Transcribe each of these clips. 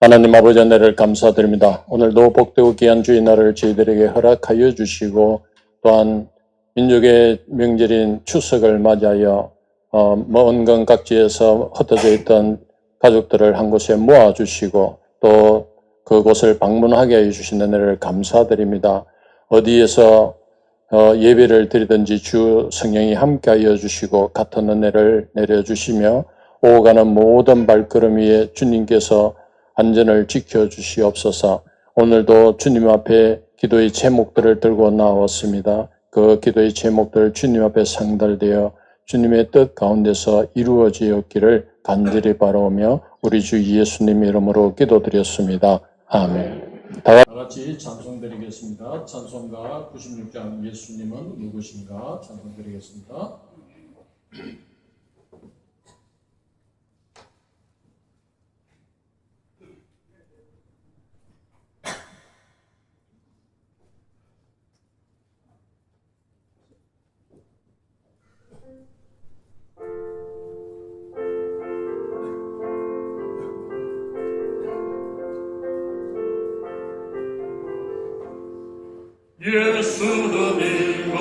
하나님 아버지 은혜를 감사드립니다. 오늘도 복되고 귀한 주의 날을 저희들에게 허락하여 주시고 또한 민족의 명절인 추석을 맞이하여 먼 건 각지에서 흩어져 있던 가족들을 한 곳에 모아주시고 또 그곳을 방문하게 해주신 은혜를 감사드립니다. 어디에서 예배를 드리든지 주 성령이 함께하여 주시고 같은 은혜를 내려주시며 오가는 모든 발걸음 위에 주님께서 안전을 지켜주시옵소서. 오늘도 주님 앞에 기도의 제목들을 들고 나왔습니다. 그 기도의 제목들 주님 앞에 상달되어 주님의 뜻 가운데서 이루어지었기를 간절히 바라오며 우리 주 예수님의 이름으로 기도드렸습니다. 아멘. 다 같이 찬송드리겠습니다. 찬송가 96장 예수님은 누구신가 찬송드리겠습니다. 예수님은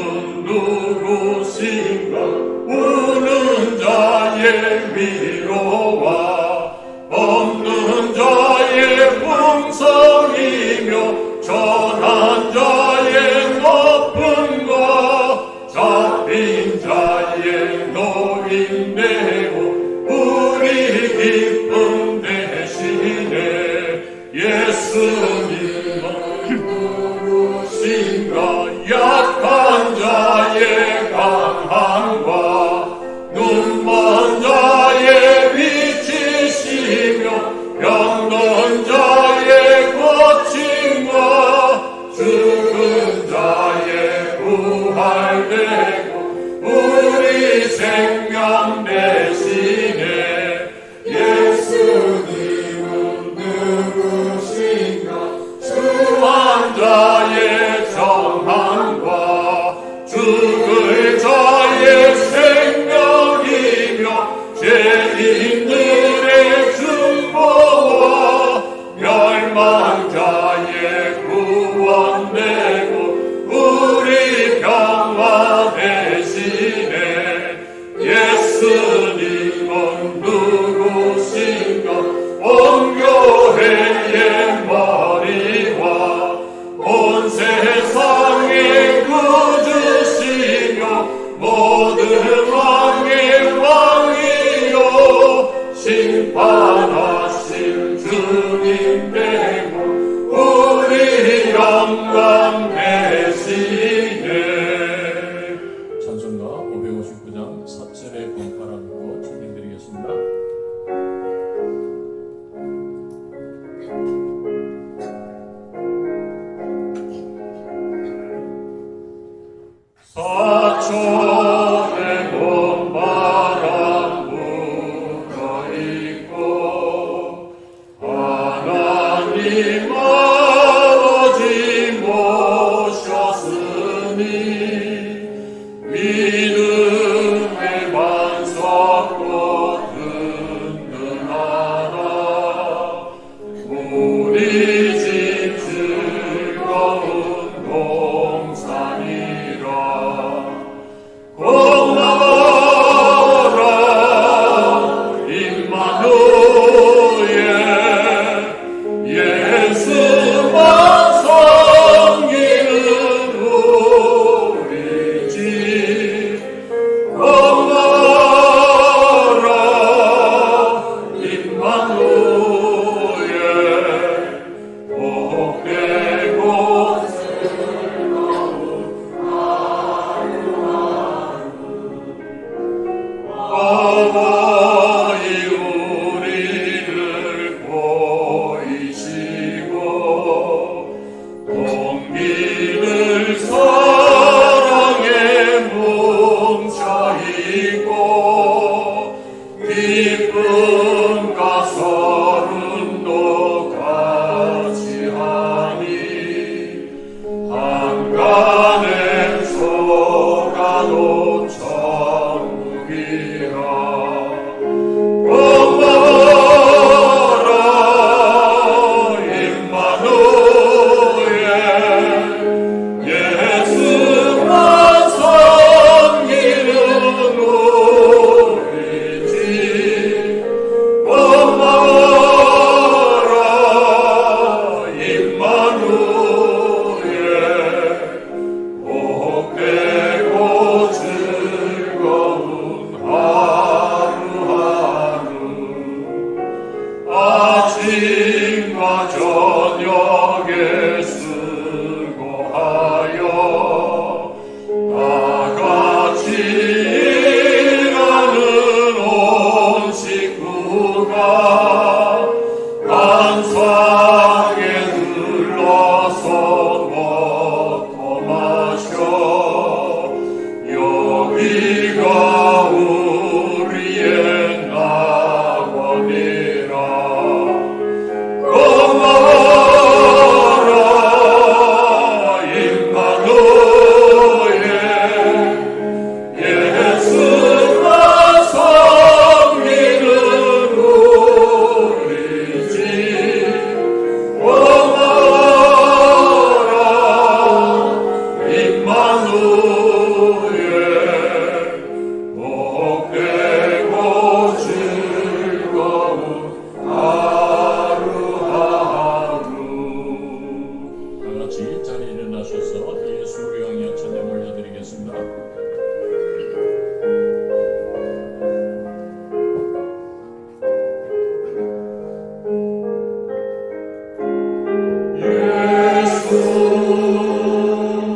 누구신가 우는 자의 위로와 없는 자의 풍성이며 전한 자의 높음과 잡힌 자의 노인되고 우리 기쁨 대신에 예수님은 약한 자의 강함과 눈먼 자의 빛이시며 병든 자의 고침과 죽은 자의 부활되고 우리 생명 대신에 예수님은 누구신가 주한 자의 정함과 죽을 자의 생명이며 죄인들의 중보와 아침과 저녁에 수고하여 다 같이 일하는 온 식구가 간상에 들러서 먹고 마셔 여기가 우리의 낙원이라 고마워라 임마누엘 예수가 섬기는 우리 집 고마워라 임마누엘 복되고 즐거운 하루하루 다 같이 자리에 일어나셔서 예수 우리 왕 천에 올려드리겠습니다. 예수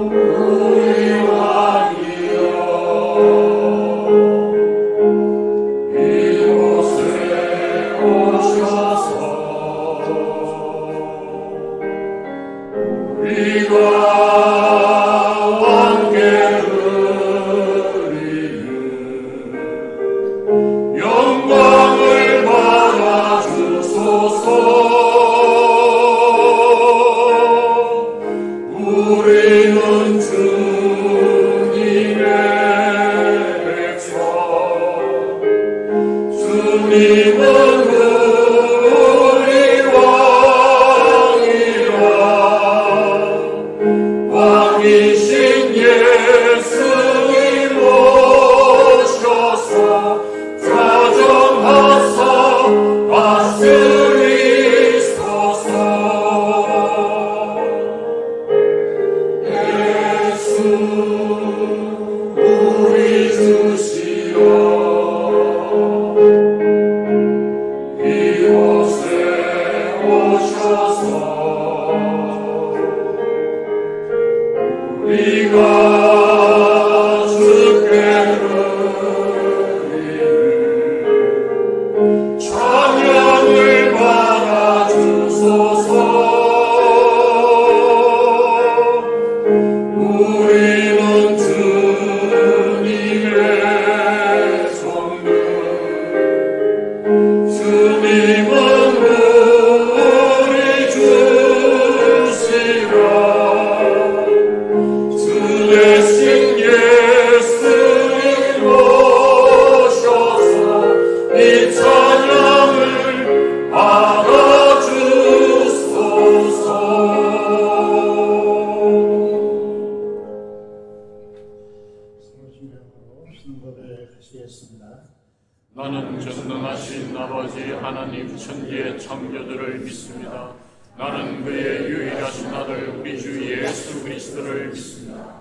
우리 왕이여 이곳에 오셔서 우리가 함께 드리는 영광을 받아주소서. 우리는 주님의 백성 주님은 우리 왕이라 왕이신 예수님 오셔서 자정하사 다스리소서. 예수 우리 주시여 이곳에 오셔서 우리가 주께 드리는 찬양을 받아주소서. 우리는 주님의 종들 주님은 우리 주시라 주 대신 예수님 오셔서 이 찬양을 받아주소서. 신고를 하시겠습니다. 나는 전능하신 아버지 하나님 천지의 창조주를 믿습니다. 나는 그의 유일하신 아들 우리 주 예수 그리스도를 믿습니다.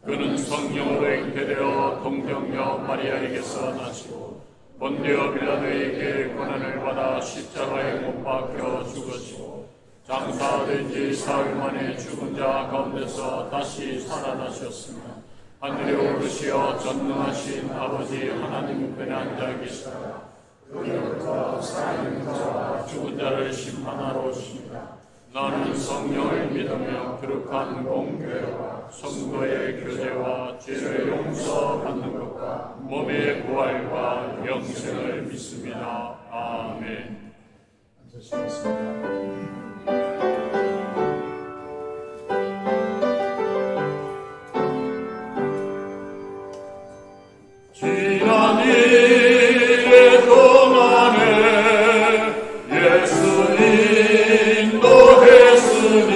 그는 성령으로 잉태되어 동정녀 마리아에게서 나시고 본디오 빌라도에게 고난을 받아 십자가에 못 박혀 죽으시고 장사된 지 사흘 만에 죽은 자 가운데서 다시 살아나셨습니다. 하늘에 오르시어 전능하신 아버지 하나님 우편에 앉아 계시다가 그로부터 살아있는 자와 죽은 자를 심판하러 오십니다. 나는 성령을 믿으며 거룩한 공교회와 성도의 교제와 죄를 용서받는 것과 몸의 부활과 영생을 믿습니다. 아멘. 앉으시겠습니다. 지난 일의 동안에 예수 인도했으니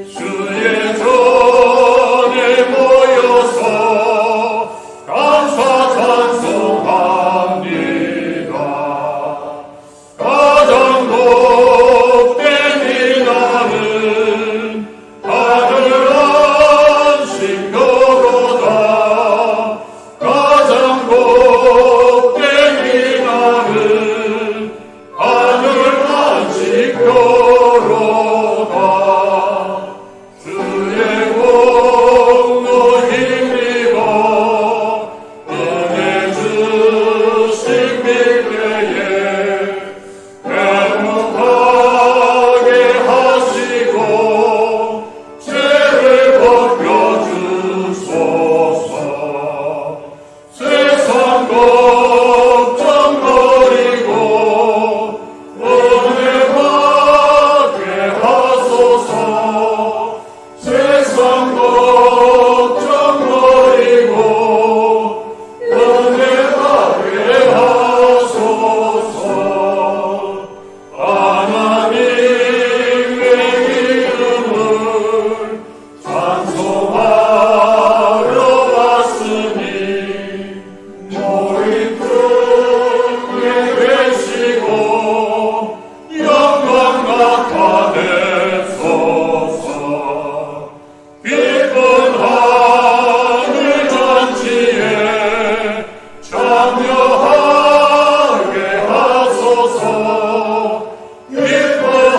주의 전에 모여서 감사 찬송합니다. 가장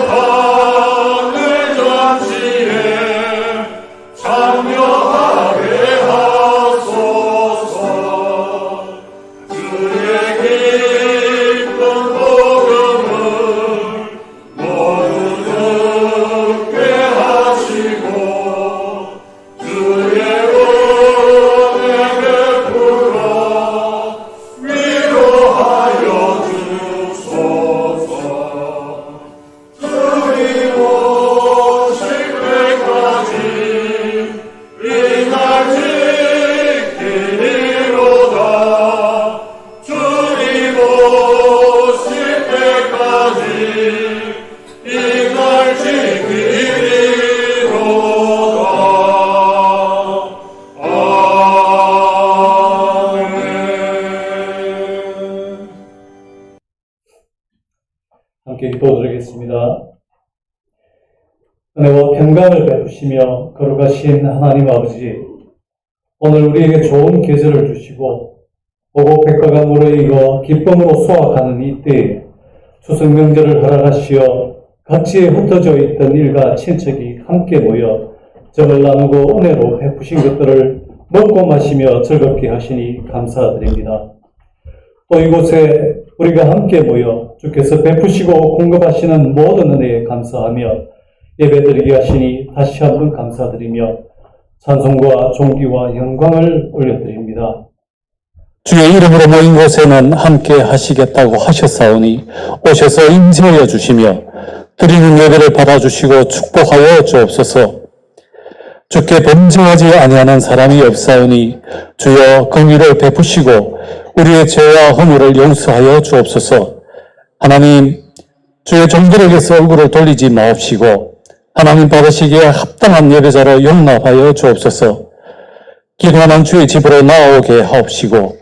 기뻐하는 잔치에 참여하게 하소서. 주의 기쁜 복음을 모두 듣게 하시고 주의 은혜 베풀어 위로하여 주소서. 주님 오실 때까지 이날 지키리로다. 주님 오실 때까지 이날 지키리로다. 아멘. 함께 기도드리겠습니다. 은혜와 평강을 베푸시며 거룩하신 하나님 아버지, 오늘 우리에게 좋은 계절을 주시고 보고 백과가 무르익어 기쁨으로 수확하는 이때에 추석 명절을 허락하시어 같이 흩어져 있던 일가 친척이 함께 모여 정을 나누고 은혜로 베푸신 것들을 먹고 마시며 즐겁게 하시니 감사드립니다. 또 이곳에 우리가 함께 모여 주께서 베푸시고 공급하시는 모든 은혜에 감사하며 예배드리게 하시니 다시 한번 감사드리며 찬송과 존귀와 영광을 올려드립니다. 주의 이름으로 모인 곳에는 함께 하시겠다고 하셨사오니 오셔서 임재하여 주시며 드리는 예배를 받아주시고 축복하여 주옵소서. 주께 범죄하지 아니하는 사람이 없사오니 주여 긍휼을 베푸시고 우리의 죄와 허물을 용서하여 주옵소서. 하나님, 주의 종들에게서 얼굴을 돌리지 마옵시고 하나님 받으시기에 합당한 예배자로 용납하여 주옵소서. 기도하는 주의 집으로 나오게 하옵시고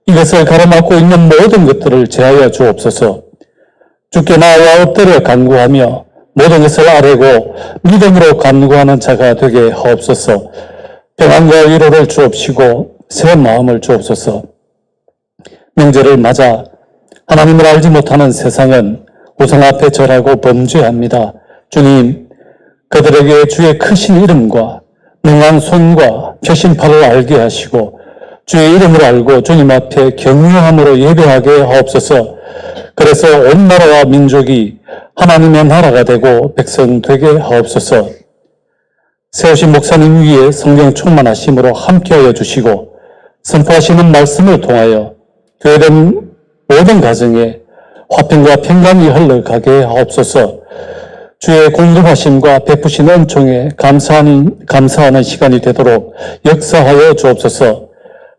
이것을 가로막고 있는 모든 것들을 제하여 주옵소서. 주께 나와 엎드려 간구하며 모든 것을 아뢰고 믿음으로 간구하는 자가 되게 하옵소서. 평안과 위로를 주옵시고 새 마음을 주옵소서. 명절을 맞아 하나님을 알지 못하는 세상은 우상 앞에 절하고 범죄합니다. 주님, 그들에게 주의 크신 이름과 능한 손과 표심팔을 알게 하시고 주의 이름을 알고 주님 앞에 경외함으로 예배하게 하옵소서. 그래서 온 나라와 민족이 하나님의 나라가 되고 백성 되게 하옵소서. 세우신 목사님 위에 성령 충만하심으로 함께하여 주시고 선포하시는 말씀을 통하여 교회된 모든 가정에 화평과 평강이 흘러가게 하옵소서. 주의 공급하심과 베푸신 은총에 감사하는 시간이 되도록 역사하여 주옵소서.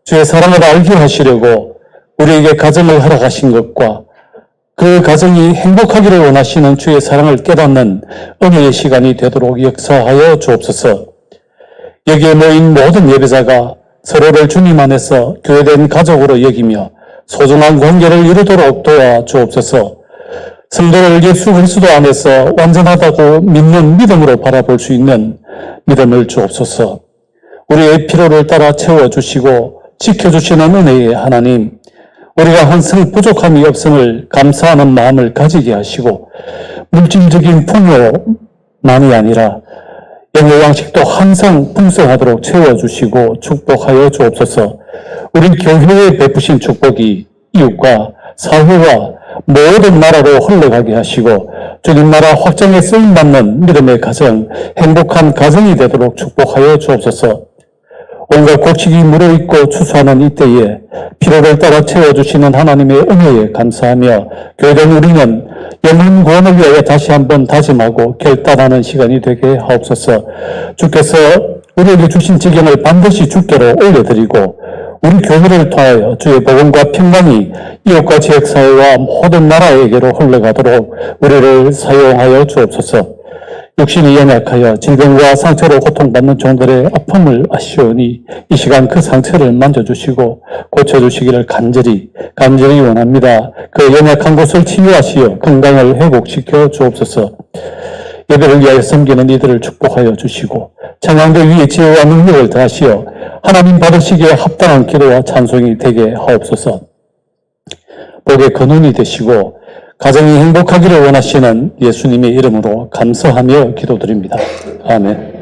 주의 사랑을 알게 하시려고 우리에게 가정을 허락하신 것과 그 가정이 행복하기를 원하시는 주의 사랑을 깨닫는 은혜의 시간이 되도록 역사하여 주옵소서. 여기에 모인 모든 예배자가 서로를 주님 안에서 교회된 가족으로 여기며 소중한 관계를 이루도록 도와 주옵소서. 성도를 예수 그리스도 안에서 완전하다고 믿는 믿음으로 바라볼 수 있는 믿음을 주옵소서. 우리의 필요를 따라 채워주시고 지켜주시는 은혜의 하나님, 우리가 항상 부족함이 없음을 감사하는 마음을 가지게 하시고 물질적인 풍요만이 아니라 영의 양식도 항상 풍성하도록 채워주시고 축복하여 주옵소서. 우리 교회에 베푸신 축복이 이웃과 사회와 모든 나라로 흘러가게 하시고 주님 나라 확장에 쓰임받는 믿음의 가정, 행복한 가정이 되도록 축복하여 주옵소서. 온갖 곡식이 무르익고 추수하는 이때에 필요를 따라 채워주시는 하나님의 은혜에 감사하며 교회된 우리는 영혼 구원을 위하여 다시 한번 다짐하고 결단하는 시간이 되게 하옵소서. 주께서 우리에게 주신 지경을 반드시 주께로 올려드리고 우리 교회를 통하여 주의 복음과 평강이 이웃과 지역사회와 모든 나라에게로 흘러가도록 우리를 사용하여 주옵소서. 육신이 연약하여 질병과 상처로 고통받는 종들의 아픔을 아시오니 이 시간 그 상처를 만져주시고 고쳐주시기를 간절히 원합니다. 그 연약한 곳을 치유하시어 건강을 회복시켜 주옵소서. 예배를 위하여 섬기는 이들을 축복하여 주시고 찬양대 위에 지혜와 능력을 더하시어 하나님 받으시기에 합당한 기도와 찬송이 되게 하옵소서. 복의 근원이 되시고 가정이 행복하기를 원하시는 예수님의 이름으로 감사하며 기도드립니다. 아멘.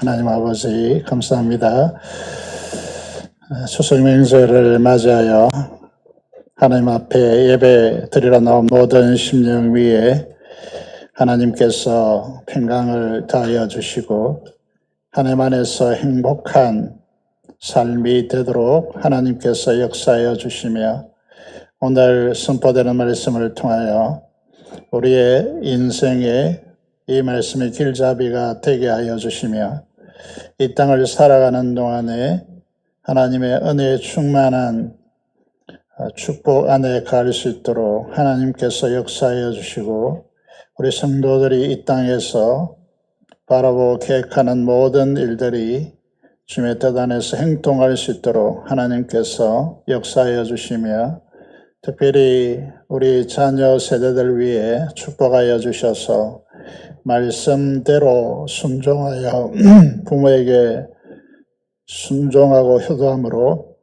하나님 아버지 감사합니다. 추석 명절을 맞이하여 하나님 앞에 예배 드리러 나온 모든 심령 위에 하나님께서 평강을 다하여 주시고 하나님 안에서 행복한 삶이 되도록 하나님께서 역사하여 주시며 오늘 선포되는 말씀을 통하여 우리의 인생에 이 말씀의 길잡이가 되게 하여 주시며 이 땅을 살아가는 동안에 하나님의 은혜에 충만한 축복 안에 갈 수 있도록 하나님께서 역사하여 주시고 우리 성도들이 이 땅에서 바라보고 계획하는 모든 일들이 주님의 뜻 안에서 행동할 수 있도록 하나님께서 역사하여 주시며 특별히 우리 자녀 세대들 위해 축복하여 주셔서 말씀대로 순종하여 부모에게 순종하고 효도함으로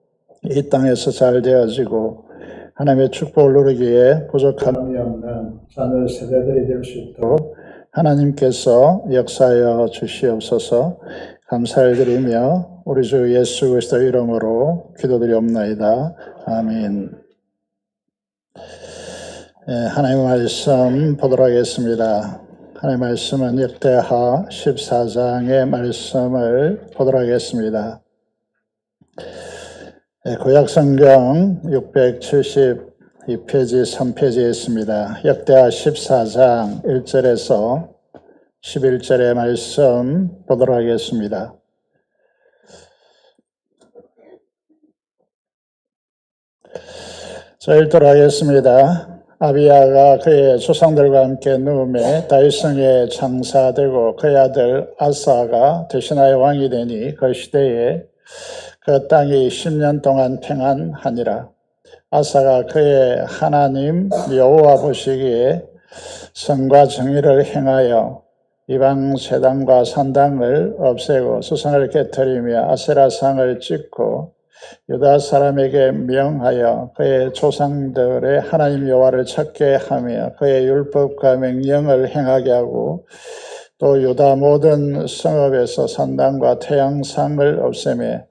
이 땅에서 잘 되어지고 하나님의 축복을 누리기에 부족함이 없는 자녀 세대들이 될 수 있도록 하나님께서 역사하여 주시옵소서. 감사를 드리며 우리 주 예수 그리스도 이름으로 기도드리옵나이다. 아멘. 하나님의 말씀 보도록 하겠습니다. 하나님의 말씀은 역대하 14장의 말씀을 보도록 하겠습니다. 구약성경 672페이지 3페이지에 있습니다. 역대하 14장 1절에서 11절의 말씀 보도록 하겠습니다. 자, 읽도록 하겠습니다. 아비야가 그의 조상들과 함께 누움에 다윗성에 장사되고 그의 아들 아사가 대신하여 왕이 되니 그 시대에 그 땅이 10년 동안 평안하니라. 아사가 그의 하나님 여호와 보시기에 선과 정의를 행하여 이방 제단과 산당을 없애고 수상을 깨뜨리며 아세라상을 찍고 유다 사람에게 명하여 그의 조상들의 하나님 여호와를 찾게 하며 그의 율법과 명령을 행하게 하고 또 유다 모든 성읍에서 산당과 태양상을 없애며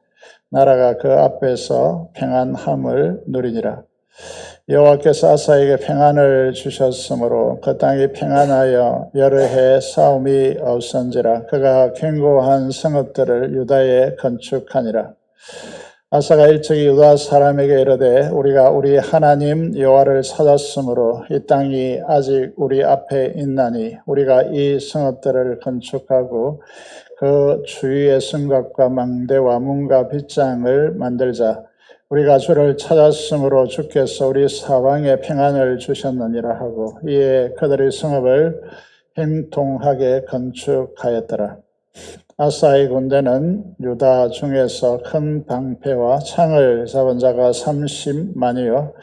나라가 그 앞에서 평안함을 누리니라. 여호와께서 아사에게 평안을 주셨으므로 그 땅이 평안하여 여러 해 싸움이 없은지라. 그가 견고한 성읍들을 유다에 건축하니라. 아사가 일찍이 유다 사람에게 이르되 우리가 우리 하나님 여호와를 찾았으므로 이 땅이 아직 우리 앞에 있나니 우리가 이 성읍들을 건축하고 그 주위의 성곽과 망대와 문과 빗장을 만들자. 우리가 주를 찾았으므로 주께서 우리 사방에 평안을 주셨느니라 하고 이에 그들의 성읍을 형통하게 건축하였더라. 아사의 군대는 유다 중에서 큰 방패와 창을 잡은 자가 30만이요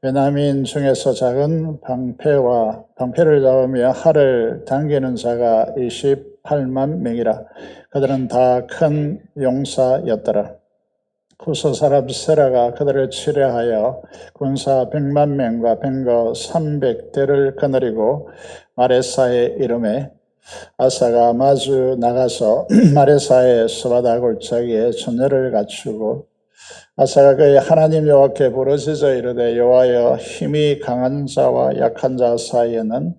베냐민 중에서 작은 방패를 잡으며 활을 당기는 자가 28만 명이라. 그들은 다 큰 용사였더라. 구스 사람 세라가 그들을 치려하여 군사 100만 명과 병거 300대를 거느리고 마레사에 이르매 아사가 마주 나가서 마레사의 스바다 골짜기에 전열을 갖추고 아사가 그의 하나님 여호와께 부르짖어 이르되 여호와여 힘이 강한 자와 약한 자 사이에는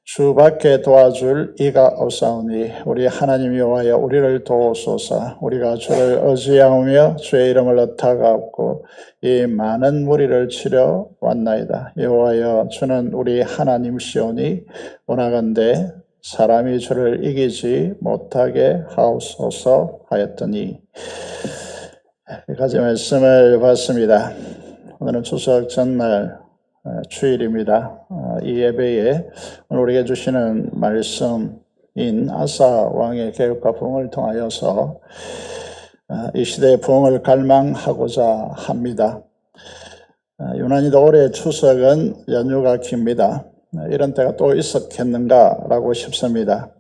주밖에 도와줄 이가 없사오니 우리 하나님 여호와여 우리를 도우소서. 우리가 주를 의지하며 주의 이름을 의탁하고 이 많은 무리를 치려 왔나이다. 여호와여 주는 우리 하나님시오니 원하건대 사람이 주를 이기지 못하게 하옵소서 하였더니. 여기까지 말씀을 봤습니다. 오늘은 추석 전날 주일입니다. 이 예배에 오늘 우리에게 주시는 말씀인 아사 왕의 개혁과 부흥을 통하여서 이 시대의 부흥을 갈망하고자 합니다. 유난히도 올해 추석은 연휴가 깁니다. 이런 때가 또 있었겠는가라고 싶습니다.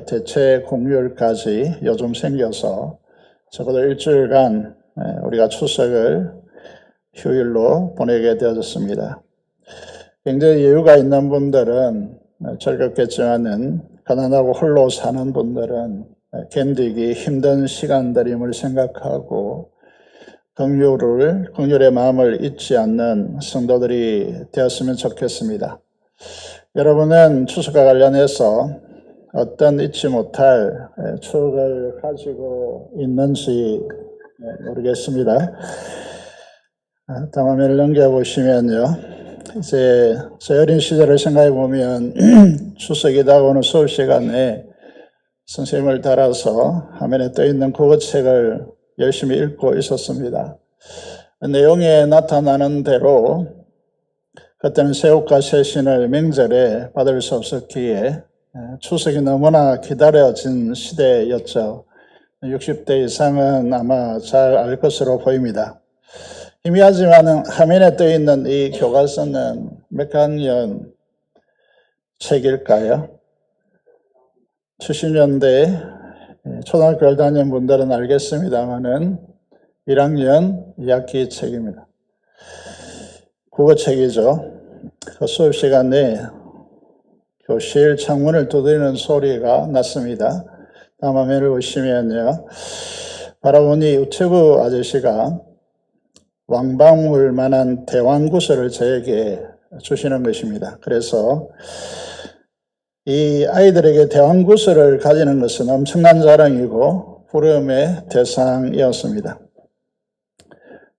대체 공휴일까지 요즘 생겨서 적어도 일주일간 우리가 추석을 휴일로 보내게 되어졌습니다. 굉장히 여유가 있는 분들은 즐겁겠지만은 가난하고 홀로 사는 분들은 견디기 힘든 시간들임을 생각하고 긍휼의 마음을 잊지 않는 성도들이 되었으면 좋겠습니다. 여러분은 추석과 관련해서 어떤 잊지 못할 추억을 가지고 있는지 모르겠습니다. 다음 화면을 넘겨보시면요. 이제 제 어린 시절을 생각해 보면 추석이 다가오는 수업 시간에 선생님을 따라서 화면에 떠 있는 국어책을 열심히 읽고 있었습니다. 내용에 나타나는 대로 그때는 새옷과 새신을 명절에 받을 수 없었기에 추석이 너무나 기다려진 시대였죠. 60대 이상은 아마 잘 알 것으로 보입니다. 희미하지만 화면에 떠 있는 이 교과서는 몇 학년 책일까요? 70년대 초등학교를 다니는 분들은 알겠습니다만은 1학년 2학기 책입니다. 국어책이죠. 그 수업 시간에 교실 창문을 두드리는 소리가 났습니다. 다음 화면을 보시면요. 바라보니 우체부 아저씨가 왕방울 만한 대왕구슬을 저에게 주시는 것입니다. 그래서 이 아이들에게 대왕구슬을 가지는 것은 엄청난 자랑이고 부러움의 대상이었습니다.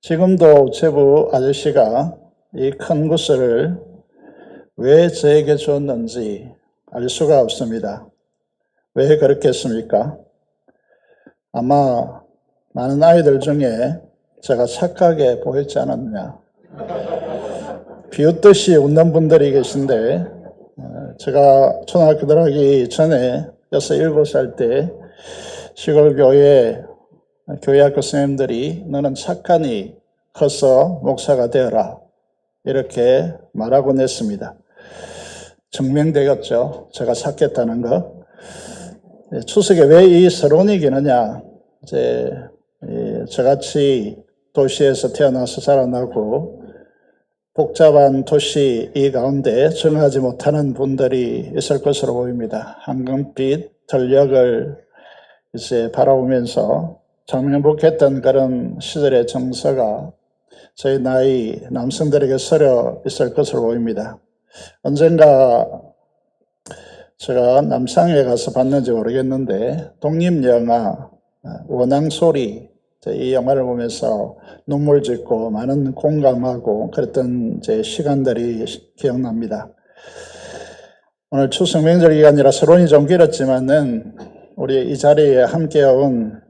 지금도 우체부 아저씨가 이 큰 구슬을 왜 저에게 줬는지 알 수가 없습니다. 왜 그렇겠습니까? 아마 많은 아이들 중에 제가 착하게 보였지 않았느냐. 비웃듯이 웃는 분들이 계신데 제가 초등학교 들어가기 전에 6, 7살 때 시골 교회 학교 선생님들이 너는 착하니 커서 목사가 되어라 이렇게 말하곤 했습니다. 증명되었죠. 제가 착했다는 거. 추석에 왜 이 서론이 기느냐. 이제 저같이 도시에서 태어나서 자라나고 복잡한 도시 이 가운데 정하지 못하는 분들이 있을 것으로 보입니다. 황금빛 전력을 이제 바라보면서 장명복했던 그런 시절의 정서가 저희 나이 남성들에게 서려 있을 것으로 보입니다. 언젠가 제가 남상에 가서 봤는지 모르겠는데 독립영화 원앙소리 이 영화를 보면서 눈물 짓고 많은 공감하고 그랬던 제 시간들이 기억납니다. 오늘 추석 명절 기간이라 서론이 좀 길었지만은 우리 이 자리에 함께 온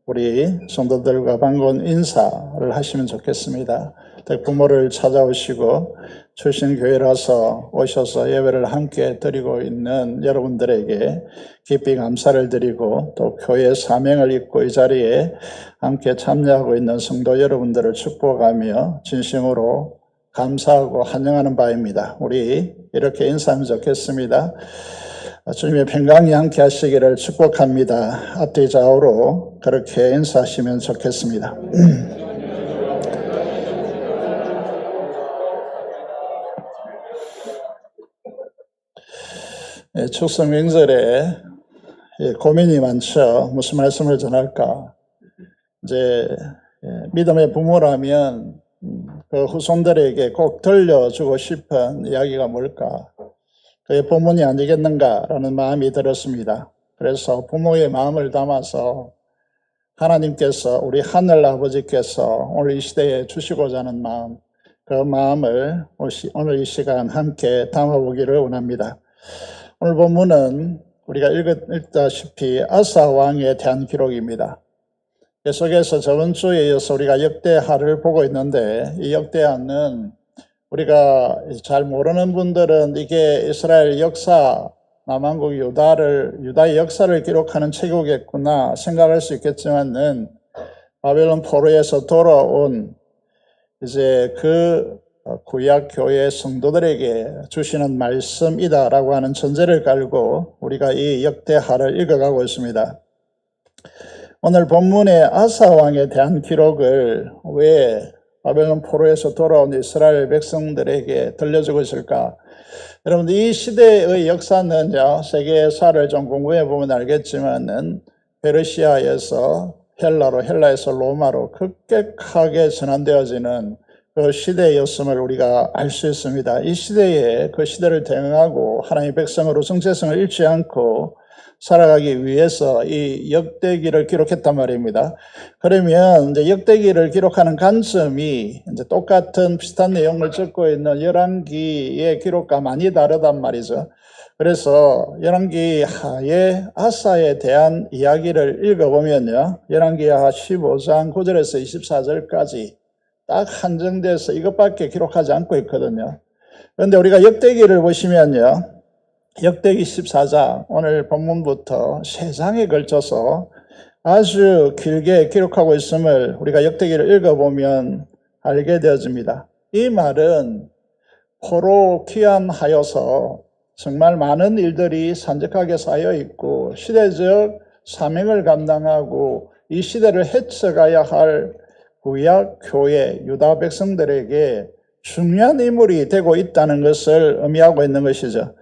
우리 성도들과 반가운 인사를 하시면 좋겠습니다. 부모를 찾아오시고 출신 교회라서 오셔서 예배를 함께 드리고 있는 여러분들에게 깊이 감사를 드리고 또 교회 사명을 잊고 이 자리에 함께 참여하고 있는 성도 여러분들을 축복하며 진심으로 감사하고 환영하는 바입니다. 우리 이렇게 인사하면 좋겠습니다. 주님의 평강이 함께 하시기를 축복합니다. 앞뒤 좌우로 그렇게 인사하시면 좋겠습니다. 추석 명절에 고민이 많죠. 무슨 말씀을 전할까? 이제 믿음의 부모라면 그 후손들에게 꼭 들려주고 싶은 이야기가 뭘까? 그의 부모니 아니겠는가라는 마음이 들었습니다. 그래서 부모의 마음을 담아서 하나님께서 우리 하늘 아버지께서 오늘 이 시대에 주시고자 하는 마음, 그 마음을 오늘 이 시간 함께 담아보기를 원합니다. 오늘 본문은 우리가 읽다시피 아사 왕에 대한 기록입니다. 계속해서 저번 주에 이어서 우리가 역대하를 보고 있는데 이 역대하는 우리가 잘 모르는 분들은 이게 이스라엘 역사, 남한국 유다의 역사를 기록하는 책이겠구나 생각할 수 있겠지만은 바벨론 포로에서 돌아온 이제 그 구약 교회 성도들에게 주시는 말씀이다라고 하는 전제를 깔고 우리가 이 역대하를 읽어가고 있습니다. 오늘 본문의 아사 왕에 대한 기록을 왜 바벨론 포로에서 돌아온 이스라엘 백성들에게 들려주고 있을까? 여러분들 이 시대의 역사는요, 세계사를 좀 공부해 보면 알겠지만은 페르시아에서 헬라로, 헬라에서 로마로 급격하게 전환되어지는 그 시대였음을 우리가 알 수 있습니다. 이 시대에 그 시대를 대응하고 하나님의 백성으로 정체성을 잃지 않고 살아가기 위해서 이 역대기를 기록했단 말입니다. 그러면 이제 역대기를 기록하는 관점이 이제 똑같은 비슷한 내용을 적고 있는 열왕기의 기록과 많이 다르단 말이죠. 그래서 열왕기하의 아사에 대한 이야기를 읽어보면요. 열왕기하 15장 9절에서 24절까지 딱 한정돼서 이것밖에 기록하지 않고 있거든요. 그런데 우리가 역대기를 보시면요. 역대기 14장, 오늘 본문부터 3장에 걸쳐서 아주 길게 기록하고 있음을 우리가 역대기를 읽어보면 알게 되어집니다. 이 말은 포로 귀환하여서 정말 많은 일들이 산적하게 쌓여 있고 시대적 사명을 감당하고 이 시대를 헤쳐가야 할 구약 교회 유다 백성들에게 중요한 인물이 되고 있다는 것을 의미하고 있는 것이죠.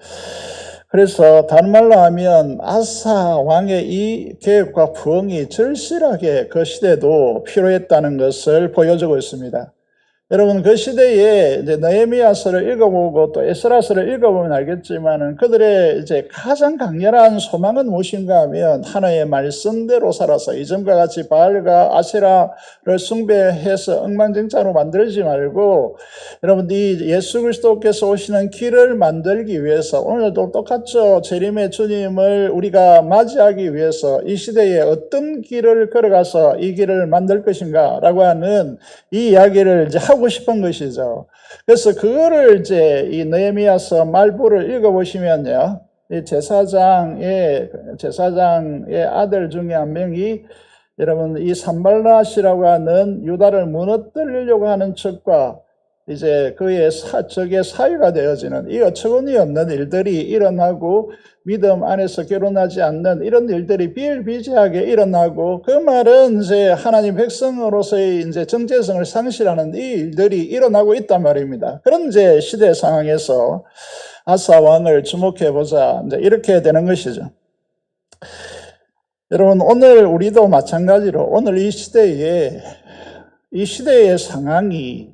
그래서 다른 말로 하면 아사 왕의 이 계획과 부응이 절실하게 그 시대도 필요했다는 것을 보여주고 있습니다. 여러분, 그 시대에 이제 느헤미야서를 읽어보고 또 에스라서를 읽어보면 알겠지만은 그들의 이제 가장 강렬한 소망은 무엇인가 하면 하나님의 말씀대로 살아서 이전과 같이 바알과 아세라를 숭배해서 엉망진창으로 만들지 말고 여러분, 이 예수 그리스도께서 오시는 길을 만들기 위해서 오늘도 똑같죠. 재림의 주님을 우리가 맞이하기 위해서 이 시대에 어떤 길을 걸어가서 이 길을 만들 것인가 라고 하는 이 이야기를 이제 하고 싶은 것이죠. 그래서 그거를 이제 이 느헤미야서 말부를 읽어보시면요. 이 제사장의 아들 중에 한 명이 여러분 이 산발랏이라고 하는 유다를 무너뜨리려고 하는 척과 이제 그의 적의 사유가 되어지는 이 어처구니 없는 일들이 일어나고 믿음 안에서 결혼하지 않는 이런 일들이 비일비재하게 일어나고 그 말은 이제 하나님 백성으로서의 이제 정체성을 상실하는 이 일들이 일어나고 있단 말입니다. 그런 이제 시대 상황에서 아사 왕을 주목해 보자 이제 이렇게 되는 것이죠. 여러분 오늘 우리도 마찬가지로 오늘 이 시대의 상황이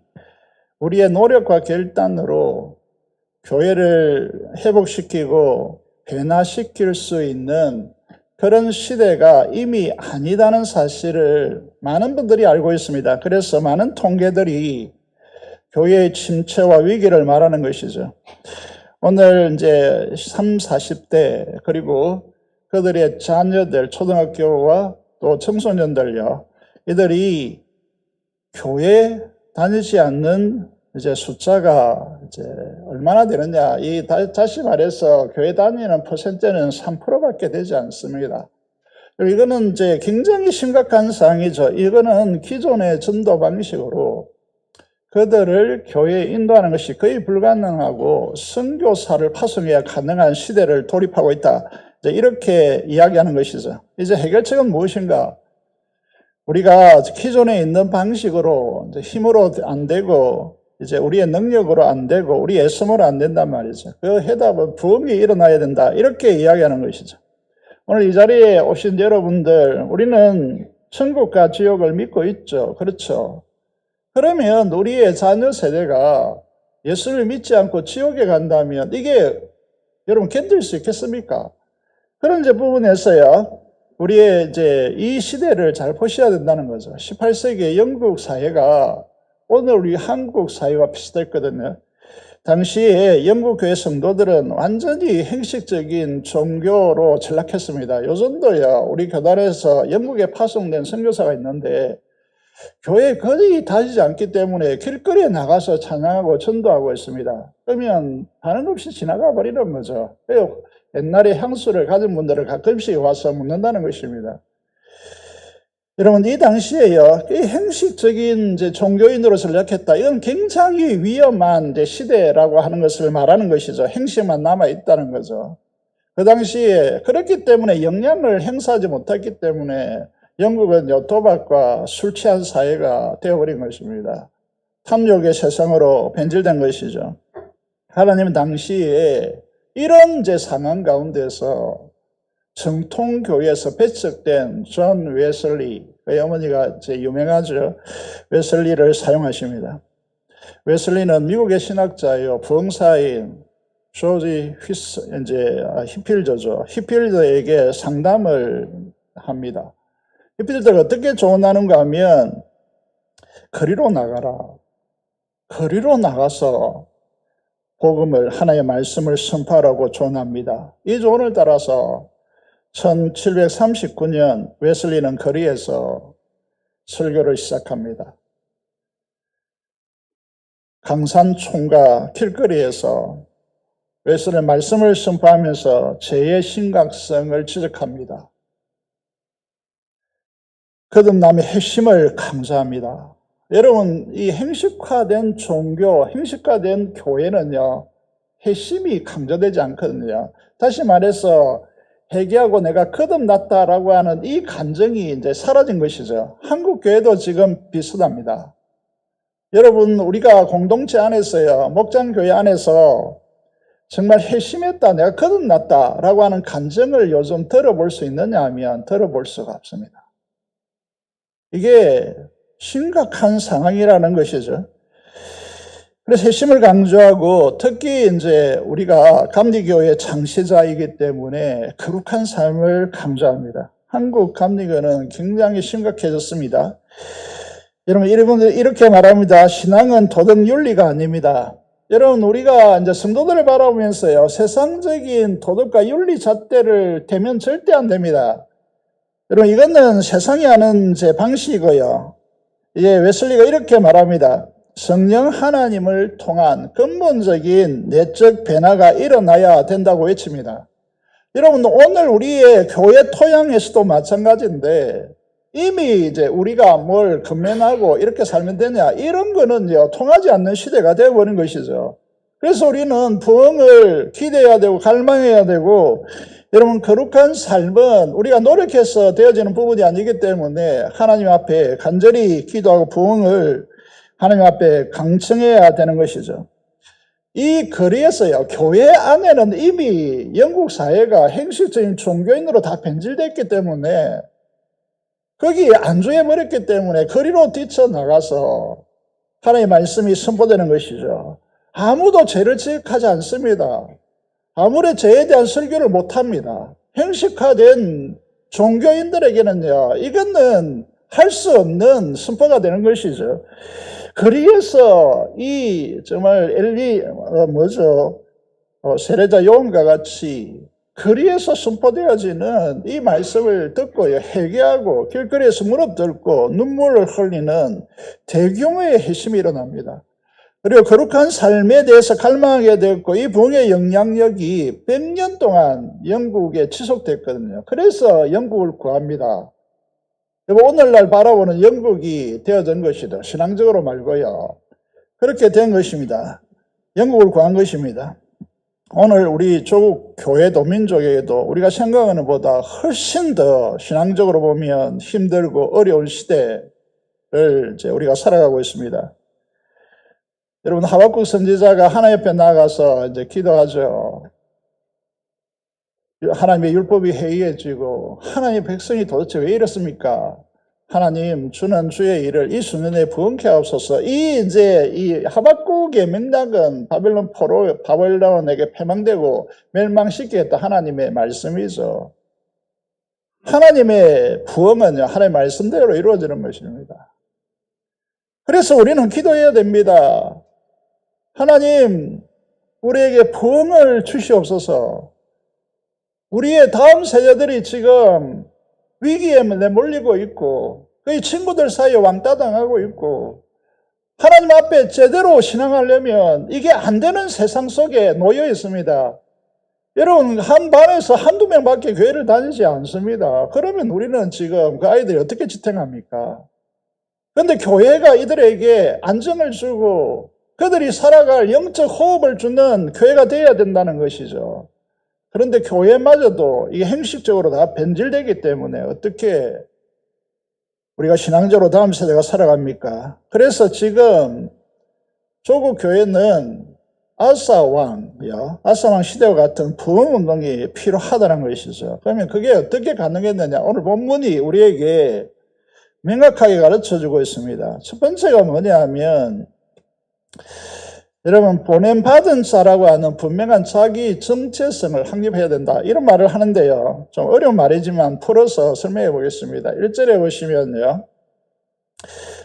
우리의 노력과 결단으로 교회를 회복시키고 변화시킬 수 있는 그런 시대가 이미 아니다는 사실을 많은 분들이 알고 있습니다. 그래서 많은 통계들이 교회의 침체와 위기를 말하는 것이죠. 오늘 이제 30, 40대 그리고 그들의 자녀들, 초등학교와 또 청소년들요. 이들이 교회 다니지 않는 이제 숫자가 이제 얼마나 되느냐. 다시 말해서 교회 다니는 퍼센트는 3%밖에 되지 않습니다. 이거는 이제 굉장히 심각한 사항이죠. 이거는 기존의 전도 방식으로 그들을 교회에 인도하는 것이 거의 불가능하고 선교사를 파송해야 가능한 시대를 돌입하고 있다. 이제 이렇게 이야기하는 것이죠. 이제 해결책은 무엇인가? 우리가 기존에 있는 방식으로 이제 힘으로 안 되고 이제 우리의 능력으로 안 되고 우리의 애씀으로 안 된단 말이죠. 그 해답은 부흥이 일어나야 된다. 이렇게 이야기하는 것이죠. 오늘 이 자리에 오신 여러분들, 우리는 천국과 지옥을 믿고 있죠. 그렇죠. 그러면 우리의 자녀 세대가 예수를 믿지 않고 지옥에 간다면 이게 여러분 견딜 수 있겠습니까? 그런 이제 부분에서요. 우리의 이제 이 시대를 잘 보셔야 된다는 거죠. 18세기의 영국 사회가 오늘 우리 한국 사회와 비슷했거든요. 당시에 영국 교회 성도들은 완전히 형식적인 종교로 전락했습니다. 요즘도요, 우리 교단에서 영국에 파송된 선교사가 있는데 교회에 거의 다니지 않기 때문에 길거리에 나가서 찬양하고 전도하고 있습니다. 그러면 반응 없이 지나가 버리는 거죠. 옛날에 향수를 가진 분들을 가끔씩 와서 묻는다는 것입니다. 여러분, 이 당시에요, 이 형식적인 이제 종교인으로 전락했다. 이건 굉장히 위험한 이제 시대라고 하는 것을 말하는 것이죠. 행식만 남아있다는 거죠. 그 당시에 그렇기 때문에 영향을 행사하지 못했기 때문에 영국은 도박과 술 취한 사회가 되어버린 것입니다. 탐욕의 세상으로 변질된 것이죠. 하나님은 당시에 이런 이제 상황 가운데서 정통교회에서 배척된 존 웨슬리, 그 어머니가 이제 유명하죠. 웨슬리를 사용하십니다. 웨슬리는 미국의 신학자요, 부흥사인 조지 히필더죠. 히필더에게 상담을 합니다. 히필더가 어떻게 조언하는가 하면 거리로 나가라. 거리로 나가서 복음을, 하나님의 말씀을 선포하라고 조언합니다. 이 조언을 따라서 1739년 웨슬리는 거리에서 설교를 시작합니다. 강산 총과 길거리에서 웨슬레 말씀을 선포하면서 죄의 심각성을 지적합니다. 거듭남의 핵심을 강조합니다. 여러분, 이 행식화된 종교, 행식화된 교회는요, 핵심이 강조되지 않거든요. 다시 말해서 회개하고 내가 거듭났다라고 하는 이 감정이 이제 사라진 것이죠. 한국 교회도 지금 비슷합니다. 여러분, 우리가 공동체 안에서요, 목장교회 안에서 정말 회심했다, 내가 거듭났다라고 하는 감정을 요즘 들어볼 수 있느냐 하면 들어볼 수가 없습니다. 이게 심각한 상황이라는 것이죠. 그래서 회심을 강조하고 특히 이제 우리가 감리교회 창시자이기 때문에 거룩한 삶을 강조합니다. 한국 감리교는 굉장히 심각해졌습니다. 여러분, 여러분들 이렇게 말합니다. 신앙은 도덕 윤리가 아닙니다. 여러분, 우리가 이제 성도들을 바라보면서요, 세상적인 도덕과 윤리 잣대를 대면 절대 안 됩니다. 여러분, 이거는 세상이 하는 제 방식이고요. 이제 웨슬리가 이렇게 말합니다. 성령 하나님을 통한 근본적인 내적 변화가 일어나야 된다고 외칩니다. 여러분, 오늘 우리의 교회 토양에서도 마찬가지인데, 이미 이제 우리가 뭘 건면하고 이렇게 살면 되냐, 이런 거는요, 통하지 않는 시대가 되어버린 것이죠. 그래서 우리는 부흥을 기대해야 되고, 갈망해야 되고, 여러분, 거룩한 삶은 우리가 노력해서 되어지는 부분이 아니기 때문에 하나님 앞에 간절히 기도하고 부흥을 하나님 앞에 강청해야 되는 것이죠. 이 거리에서요, 교회 안에는 이미 영국 사회가 행식적인 종교인으로 다 변질됐기 때문에 거기에 안주해버렸기 때문에 거리로 뛰쳐나가서 하나님의 말씀이 선포되는 것이죠. 아무도 죄를 지적하지 않습니다. 아무리 죄에 대한 설교를 못합니다. 형식화된 종교인들에게는요, 이거는 할 수 없는 선포가 되는 것이죠. 거리에서 이 정말 세례자 요한과 같이 거리에서 선포되어지는 이 말씀을 듣고 회개하고 길거리에서 무릎 꿇고 눈물을 흘리는 대규모의 회심이 일어납니다. 그리고 거룩한 삶에 대해서 갈망하게 되었고 이 부흥의 영향력이 100년 동안 영국에 지속됐거든요. 그래서 영국을 구합니다. 오늘날 바라보는 영국이 되어진 것이다. 신앙적으로 말고요. 그렇게 된 것입니다. 영국을 구한 것입니다. 오늘 우리 조국 교회도 민족에게도 우리가 생각하는 것보다 훨씬 더 신앙적으로 보면 힘들고 어려운 시대를 이제 우리가 살아가고 있습니다. 여러분, 하박국 선지자가 하나님 옆에 나가서 이제 기도하죠. 하나님의 율법이 해이해지고 하나님의 백성이 도대체 왜 이렇습니까? 하나님, 주는 주의 일을 이 수년에 부응케 하옵소서. 이 하박국의 맥락은 바벨론에게 패망되고 멸망시키겠다 하나님의 말씀이죠. 하나님의 부흥은요, 하나님의 말씀대로 이루어지는 것입니다. 그래서 우리는 기도해야 됩니다. 하나님, 우리에게 부흥을 주시옵소서. 우리의 다음 세대들이 지금 위기에 내몰리고 있고 거의 친구들 사이에 왕따당하고 있고 하나님 앞에 제대로 신앙하려면 이게 안 되는 세상 속에 놓여 있습니다. 여러분, 한 반에서 한두 명밖에 교회를 다니지 않습니다. 그러면 우리는 지금 그 아이들이 어떻게 지탱합니까? 그런데 교회가 이들에게 안정을 주고 그들이 살아갈 영적 호흡을 주는 교회가 되어야 된다는 것이죠. 그런데 교회마저도 이게 형식적으로 다 변질되기 때문에 어떻게 우리가 신앙적으로 다음 세대가 살아갑니까? 그래서 지금 조국 교회는 아사왕 시대와 같은 부흥운동이 필요하다는 것이죠. 그러면 그게 어떻게 가능했느냐? 오늘 본문이 우리에게 명확하게 가르쳐주고 있습니다. 첫 번째가 뭐냐 하면 여러분, 보냄받은 자라고 하는 분명한 자기 정체성을 확립해야 된다. 이런 말을 하는데요. 좀 어려운 말이지만 풀어서 설명해 보겠습니다. 1절에 보시면요.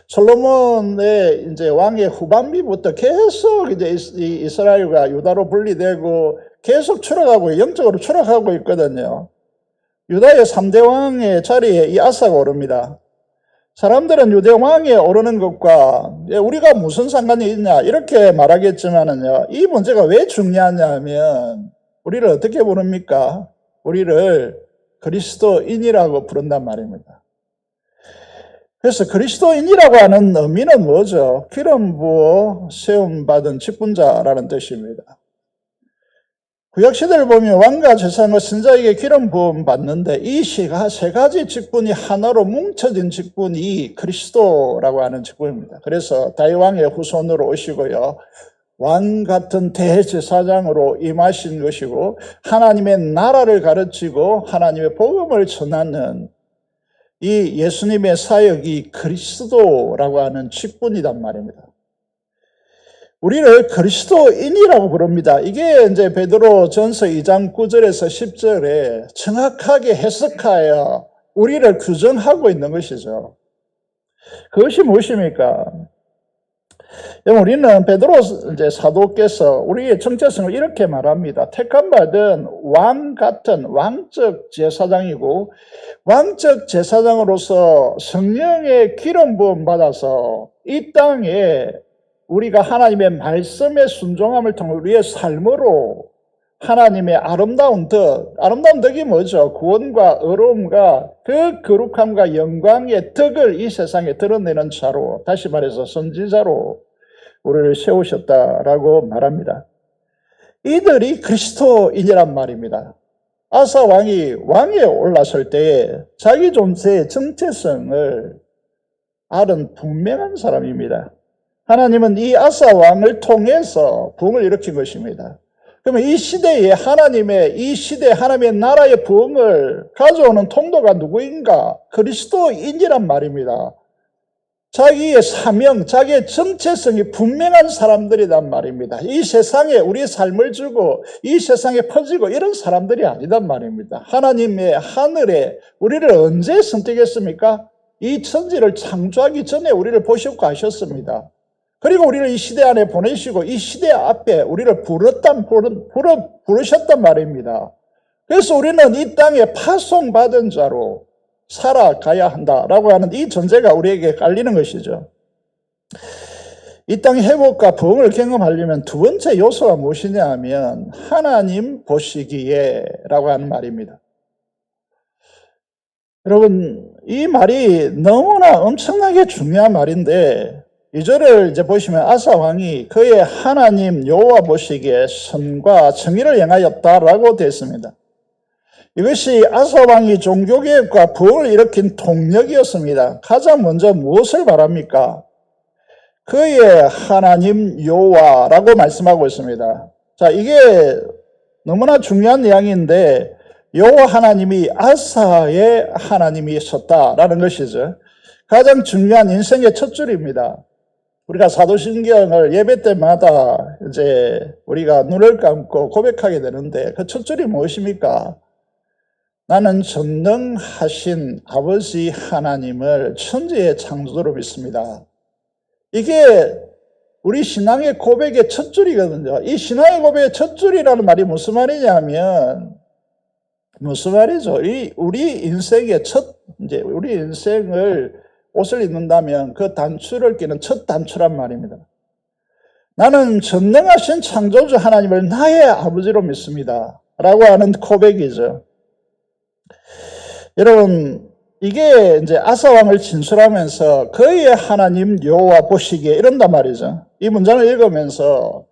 솔로몬의 이제 왕의 후반기부터 계속 이제 이스라엘과 유다로 분리되고 계속 추락하고 영적으로 추락하고 있거든요. 유다의 3대 왕의 자리에 이 아사가 오릅니다. 사람들은 유대 왕에 오르는 것과 우리가 무슨 상관이 있냐 이렇게 말하겠지만은요, 이 문제가 왜 중요하냐 하면 우리를 어떻게 부릅니까? 우리를 그리스도인이라고 부른단 말입니다. 그래서 그리스도인이라고 하는 의미는 뭐죠? 기름 부어 세움 받은 직분자라는 뜻입니다. 구약시대를 보면 왕과 제사장과 선자에게 기름 부음 받는데 이 세 가지 직분이 하나로 뭉쳐진 직분이 그리스도라고 하는 직분입니다. 그래서 다윗 왕의 후손으로 오시고요, 왕 같은 대제사장으로 임하신 것이고 하나님의 나라를 가르치고 하나님의 복음을 전하는 이 예수님의 사역이 그리스도라고 하는 직분이란 말입니다. 우리를 그리스도인이라고 부릅니다. 이게 이제 베드로 전서 2장 9절에서 10절에 정확하게 해석하여 우리를 규정하고 있는 것이죠. 그것이 무엇입니까? 우리는 베드로 이제 사도께서 우리의 정체성을 이렇게 말합니다. 택함받은 왕 같은 왕적 제사장이고 왕적 제사장으로서 성령의 기름 부음 받아서 이 땅에 우리가 하나님의 말씀에 순종함을 통해 우리의 삶으로 하나님의 아름다운 덕이 뭐죠? 구원과 의로움과 그 거룩함과 영광의 덕을 이 세상에 드러내는 자로, 다시 말해서 선지자로 우리를 세우셨다라고 말합니다. 이들이 그리스도인이란 말입니다. 아사 왕이 왕에 올랐을 때에 자기 존재의 정체성을 알은 분명한 사람입니다. 하나님은 이 아사 왕을 통해서 부흥을 일으킨 것입니다. 그러면 이 시대에 하나님의 나라의 부흥을 가져오는 통도가 누구인가? 그리스도인이란 말입니다. 자기의 사명, 자기의 정체성이 분명한 사람들이란 말입니다. 이 세상에 우리의 삶을 주고 이 세상에 퍼지고 이런 사람들이 아니란 말입니다. 하나님의 하늘에 우리를 언제 선택했습니까? 이 천지를 창조하기 전에 우리를 보셨고 하셨습니다. 그리고 우리를 이 시대 안에 보내시고 이 시대 앞에 우리를 부르셨단 말입니다. 그래서 우리는 이 땅에 파송받은 자로 살아가야 한다라고 하는 이 전제가 우리에게 깔리는 것이죠. 이 땅의 회복과 부흥을 경험하려면 두 번째 요소가 무엇이냐 하면 하나님 보시기에 라고 하는 말입니다. 여러분, 이 말이 너무나 엄청나게 중요한 말인데 2절을 이제 보시면 아사 왕이 그의 하나님 여호와 보시기에 선과 정의를 행하였다라고 되어 있습니다. 이것이 아사 왕이 종교개혁과 부흥을 일으킨 동력이었습니다. 가장 먼저 무엇을 말합니까? 그의 하나님 여호와라고 말씀하고 있습니다. 자, 이게 너무나 중요한 내용인데 여호와 하나님이 아사의 하나님이셨다라는 것이죠. 가장 중요한 인생의 첫 줄입니다. 우리가 사도신경을 예배 때마다 이제 우리가 눈을 감고 고백하게 되는데 그 첫 줄이 무엇입니까? 나는 전능하신 아버지 하나님을 천지의 창조주로 믿습니다. 이게 우리 신앙의 고백의 첫 줄이거든요. 이 신앙의 고백의 첫 줄이라는 말이 무슨 말이냐면 무슨 말이죠? 우리 인생의 우리 인생을 옷을 입는다면 그 단추를 끼는 첫 단추란 말입니다. 나는 전능하신 창조주 하나님을 나의 아버지로 믿습니다. 라고 하는 고백이죠. 여러분, 이게 이제 아사 왕을 진술하면서 그의 하나님 여호와 보시기에 이런단 말이죠. 이 문장을 읽으면서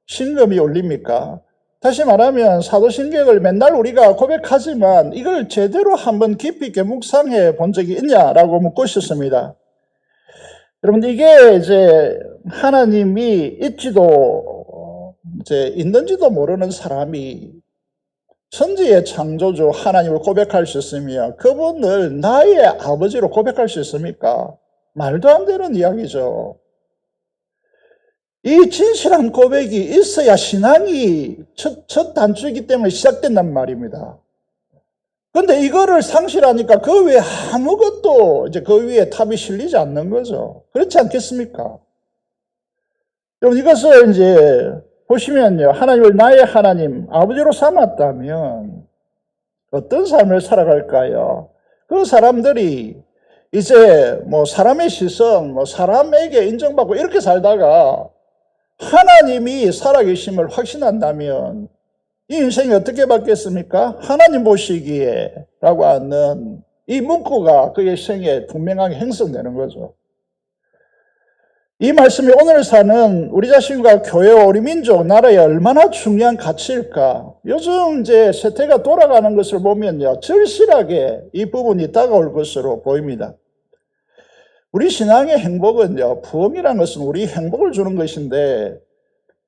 심금이 울립니까? 다시 말하면 사도신경을 맨날 우리가 고백하지만 이걸 제대로 한번 깊이 있게 묵상해 본 적이 있냐라고 묻고 싶습니다. 여러분, 이게 이제 하나님이 있는지도 모르는 사람이 천지의 창조주 하나님을 고백할 수 있으며 그분을 나의 아버지로 고백할 수 있습니까? 말도 안 되는 이야기죠. 이 진실한 고백이 있어야 신앙이 첫 단추이기 때문에 시작된단 말입니다. 그런데 이거를 상실하니까 그 외에 아무것도 이제 그 위에 탑이 실리지 않는 거죠. 그렇지 않겠습니까? 여러분, 이것을 이제 보시면요. 하나님을 나의 하나님, 아버지로 삼았다면 어떤 삶을 살아갈까요? 그 사람들이 이제 뭐 사람의 시선, 뭐 사람에게 인정받고 이렇게 살다가 하나님이 살아계심을 확신한다면 이 인생이 어떻게 바뀌었습니까? 하나님 보시기에 라고 하는 이 문구가 그의 생에 분명하게 형성되는 거죠. 이 말씀이 오늘 사는 우리 자신과 교회와 우리 민족, 나라에 얼마나 중요한 가치일까? 요즘 이제 세태가 돌아가는 것을 보면요, 절실하게 이 부분이 다가올 것으로 보입니다. 우리 신앙의 행복은요, 부흥이라는 것은 우리 행복을 주는 것인데,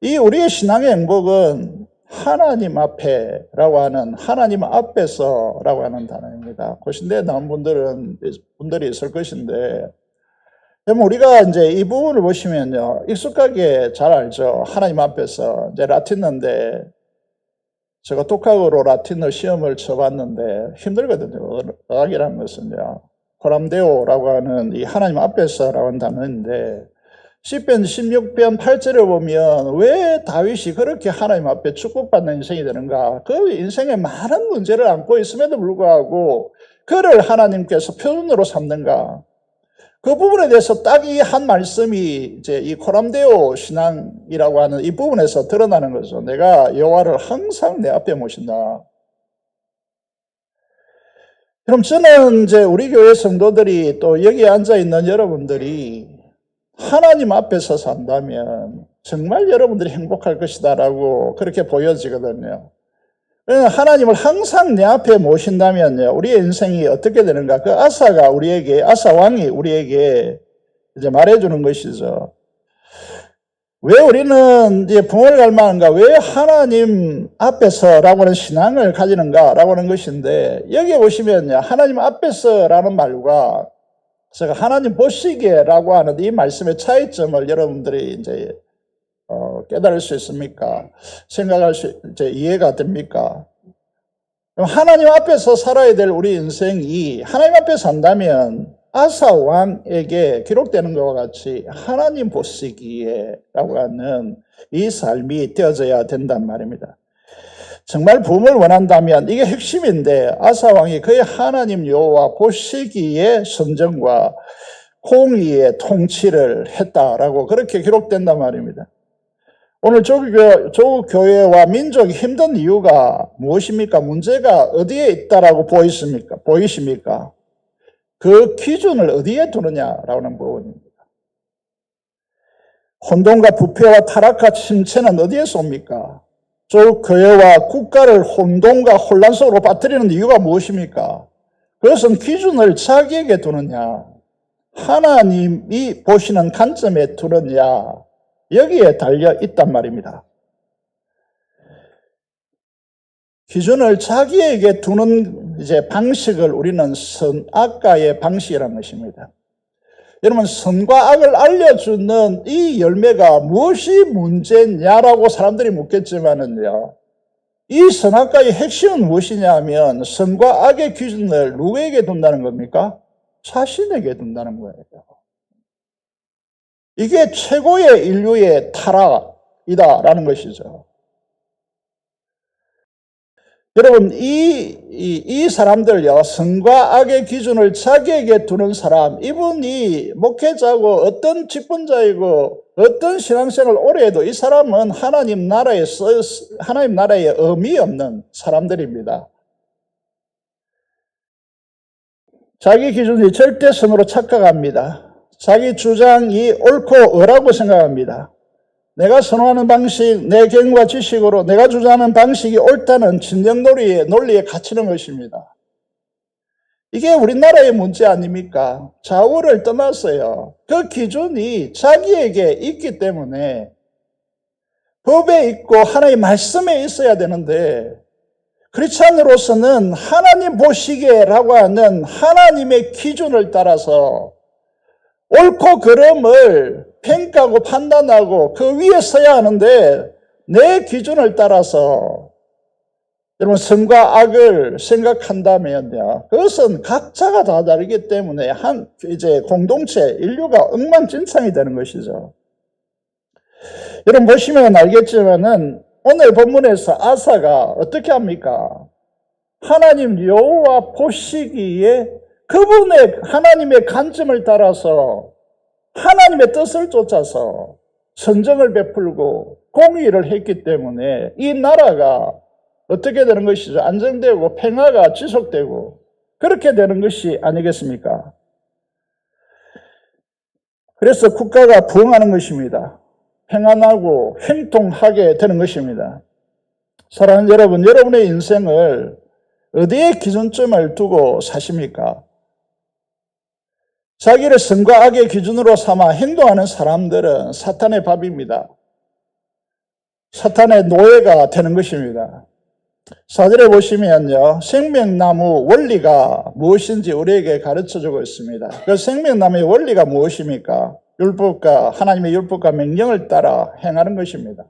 이 우리의 신앙의 행복은 하나님 앞에라고 하는, 하나님 앞에서라고 하는 단어입니다. 고신대에 나온 분들이 있을 것인데, 그럼 우리가 이제 이 부분을 보시면요, 익숙하게 잘 알죠. 하나님 앞에서. 이제 라틴어인데, 제가 독학으로 라틴어 시험을 쳐봤는데 힘들거든요. 어학이라는 것은요. 코람데오라고 하는 이 하나님 앞에서라고 하는 단어인데, 시편 16편 8절을 보면 왜 다윗이 그렇게 하나님 앞에 축복받는 인생이 되는가? 그 인생에 많은 문제를 안고 있음에도 불구하고 그를 하나님께서 표준으로 삼는가? 그 부분에 대해서 딱 이 한 말씀이 이제 이 코람데오 신앙이라고 하는 이 부분에서 드러나는 거죠. 내가 여호와를 항상 내 앞에 모신다. 그럼 저는 이제 우리 교회 성도들이 또 여기 앉아 있는 여러분들이 하나님 앞에서 산다면 정말 여러분들이 행복할 것이다라고 그렇게 보여지거든요. 하나님을 항상 내 앞에 모신다면요, 우리의 인생이 어떻게 되는가? 그 아사 왕이 우리에게 이제 말해주는 것이죠. 왜 우리는 이제 부흥을 갈망하는가? 왜 하나님 앞에서라고 하는 신앙을 가지는가라고 하는 것인데, 여기에 보시면요, 하나님 앞에서라는 말과 제가 하나님 보시기에라고 하는 이 말씀의 차이점을 여러분들이 이제 깨달을 수 있습니까? 이제 이해가 됩니까? 하나님 앞에서 살아야 될 우리 인생이 하나님 앞에 산다면 아사 왕에게 기록되는 것과 같이 하나님 보시기에라고 하는 이 삶이 되어져야 된단 말입니다. 정말 부흥을 원한다면 이게 핵심인데, 아사 왕이 그의 하나님 여호와 보시기에 선정과 공의의 통치를 했다라고 그렇게 기록된단 말입니다. 오늘 조국 교회와 민족이 힘든 이유가 무엇입니까? 문제가 어디에 있다라고 보이십니까? 그 기준을 어디에 두느냐라는 부분입니다. 혼돈과 부패와 타락과 침체는 어디에서 옵니까? 조국 교회와 국가를 혼돈과 혼란 속으로 빠뜨리는 이유가 무엇입니까? 그것은 기준을 자기에게 두느냐, 하나님이 보시는 관점에 두느냐, 여기에 달려 있단 말입니다. 기준을 자기에게 두는 이제 방식을 우리는 선악과의 방식이라는 것입니다. 여러분, 선과 악을 알려주는 이 열매가 무엇이 문제냐라고 사람들이 묻겠지만은요, 이 선악과의 핵심은 무엇이냐 하면 선과 악의 기준을 누구에게 둔다는 겁니까? 자신에게 둔다는 거예요. 이게 최고의 인류의 타락이다라는 것이죠. 여러분, 이 사람들요, 선과 악의 기준을 자기에게 두는 사람, 이분이 목회자고 어떤 직분자이고 어떤 신앙생활을 오래 해도 이 사람은 하나님 나라에 의미 없는 사람들입니다. 자기 기준이 절대선으로 착각합니다. 자기 주장이 옳고 의라고 생각합니다. 내가 선호하는 방식, 내 경과 지식으로 내가 주장하는 방식이 옳다는 진영 논리에 갇히는 것입니다. 이게 우리나라의 문제 아닙니까? 좌우를 떠나서요, 그 기준이 자기에게 있기 때문에 법에 있고 하나님의 말씀에 있어야 되는데, 크리스찬으로서는 하나님 보시기에라고 하는 하나님의 기준을 따라서 옳고 그름을 평가하고 판단하고 그 위에 서야 하는데, 내 기준을 따라서 여러분 선과 악을 생각한다면요, 그것은 각자가 다 다르기 때문에 이제 공동체 인류가 엉망진창이 되는 것이죠. 여러분 보시면 알겠지만은 오늘 본문에서 아사가 어떻게 합니까? 하나님 여호와 보시기에 그분의 하나님의 관점을 따라서 하나님의 뜻을 쫓아서 선정을 베풀고 공의를 했기 때문에 이 나라가 어떻게 되는 것이죠? 안정되고 평화가 지속되고 그렇게 되는 것이 아니겠습니까? 그래서 국가가 부흥하는 것입니다. 평안하고 형통하게 되는 것입니다. 사랑하는 여러분, 여러분의 인생을 어디에 기준점을 두고 사십니까? 자기를 선과 악의 기준으로 삼아 행동하는 사람들은 사탄의 밥입니다. 사탄의 노예가 되는 것입니다. 4절에 보시면요, 생명나무 원리가 무엇인지 우리에게 가르쳐주고 있습니다. 그 생명나무의 원리가 무엇입니까? 율법과 하나님의 율법과 명령을 따라 행하는 것입니다.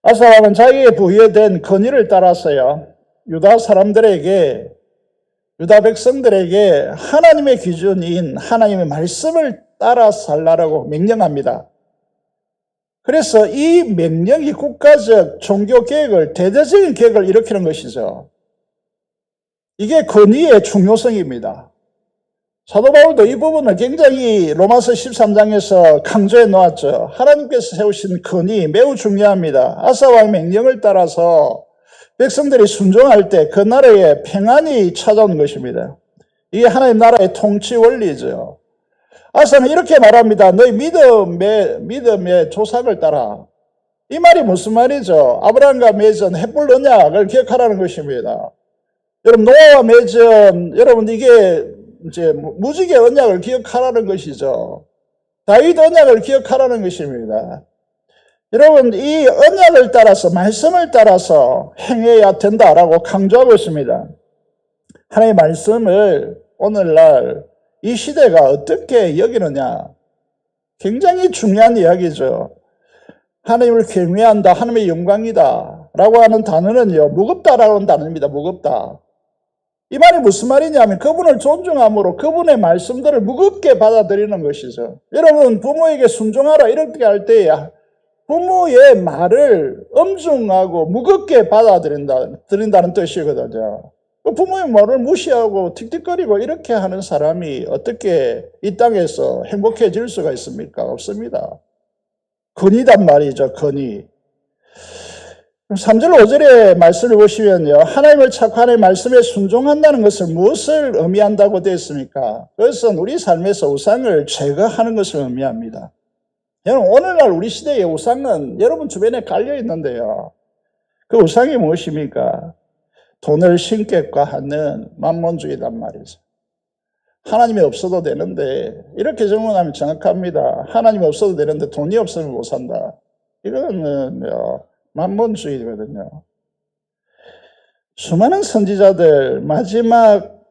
아사왕은 자기에게 부여된 권위를 따라서요, 유다 사람들에게, 유다 백성들에게 하나님의 기준인 하나님의 말씀을 따라 살라라고 명령합니다. 그래서 이 명령이 국가적 종교 개혁을, 대대적인 개혁을 일으키는 것이죠. 이게 권위의 중요성입니다. 사도 바울도 이 부분을 굉장히 로마서 13장에서 강조해 놓았죠. 하나님께서 세우신 권위 매우 중요합니다. 아사왕 명령을 따라서 백성들이 순종할 때 그 나라에 평안이 찾아오는 것입니다. 이게 하나님 나라의 통치 원리죠. 아사는 이렇게 말합니다. 너희 믿음의 조상을 따라. 이 말이 무슨 말이죠? 아브라함과 맺은 햇불 언약을 기억하라는 것입니다. 여러분, 노아와 맺은, 여러분, 이게 이제 무지개 언약을 기억하라는 것이죠. 다윗 언약을 기억하라는 것입니다. 여러분, 이 언약을 따라서, 말씀을 따라서 행해야 된다라고 강조하고 있습니다. 하나님의 말씀을 오늘날 이 시대가 어떻게 여기느냐? 굉장히 중요한 이야기죠. 하나님을 경외한다, 하나님의 영광이다 라고 하는 단어는요, 무겁다라고 하는 단어입니다. 무겁다. 이 말이 무슨 말이냐면 그분을 존중함으로 그분의 말씀들을 무겁게 받아들이는 것이죠. 여러분, 부모에게 순종하라 이렇게 할 때에 부모의 말을 엄중하고 무겁게 받아들인다는 뜻이거든요. 부모의 말을 무시하고 틱틱거리고 이렇게 하는 사람이 어떻게 이 땅에서 행복해질 수가 있습니까? 없습니다. 권위단 말이죠. 권위. 3절 5절의 말씀을 보시면요, 하나님을 찾고 하나님의 말씀에 순종한다는 것을 무엇을 의미한다고 되어 있습니까? 그것은 우리 삶에서 우상을 제거하는 것을 의미합니다. 여러분, 오늘날 우리 시대의 우상은 여러분 주변에 깔려 있는데요, 그 우상이 무엇입니까? 돈을 신격화하는 만몬주의란 말이죠. 하나님이 없어도 되는데, 이렇게 질문하면 정확합니다. 하나님이 없어도 되는데 돈이 없으면 못 산다. 이거는요, 만몬주의거든요. 수많은 선지자들 마지막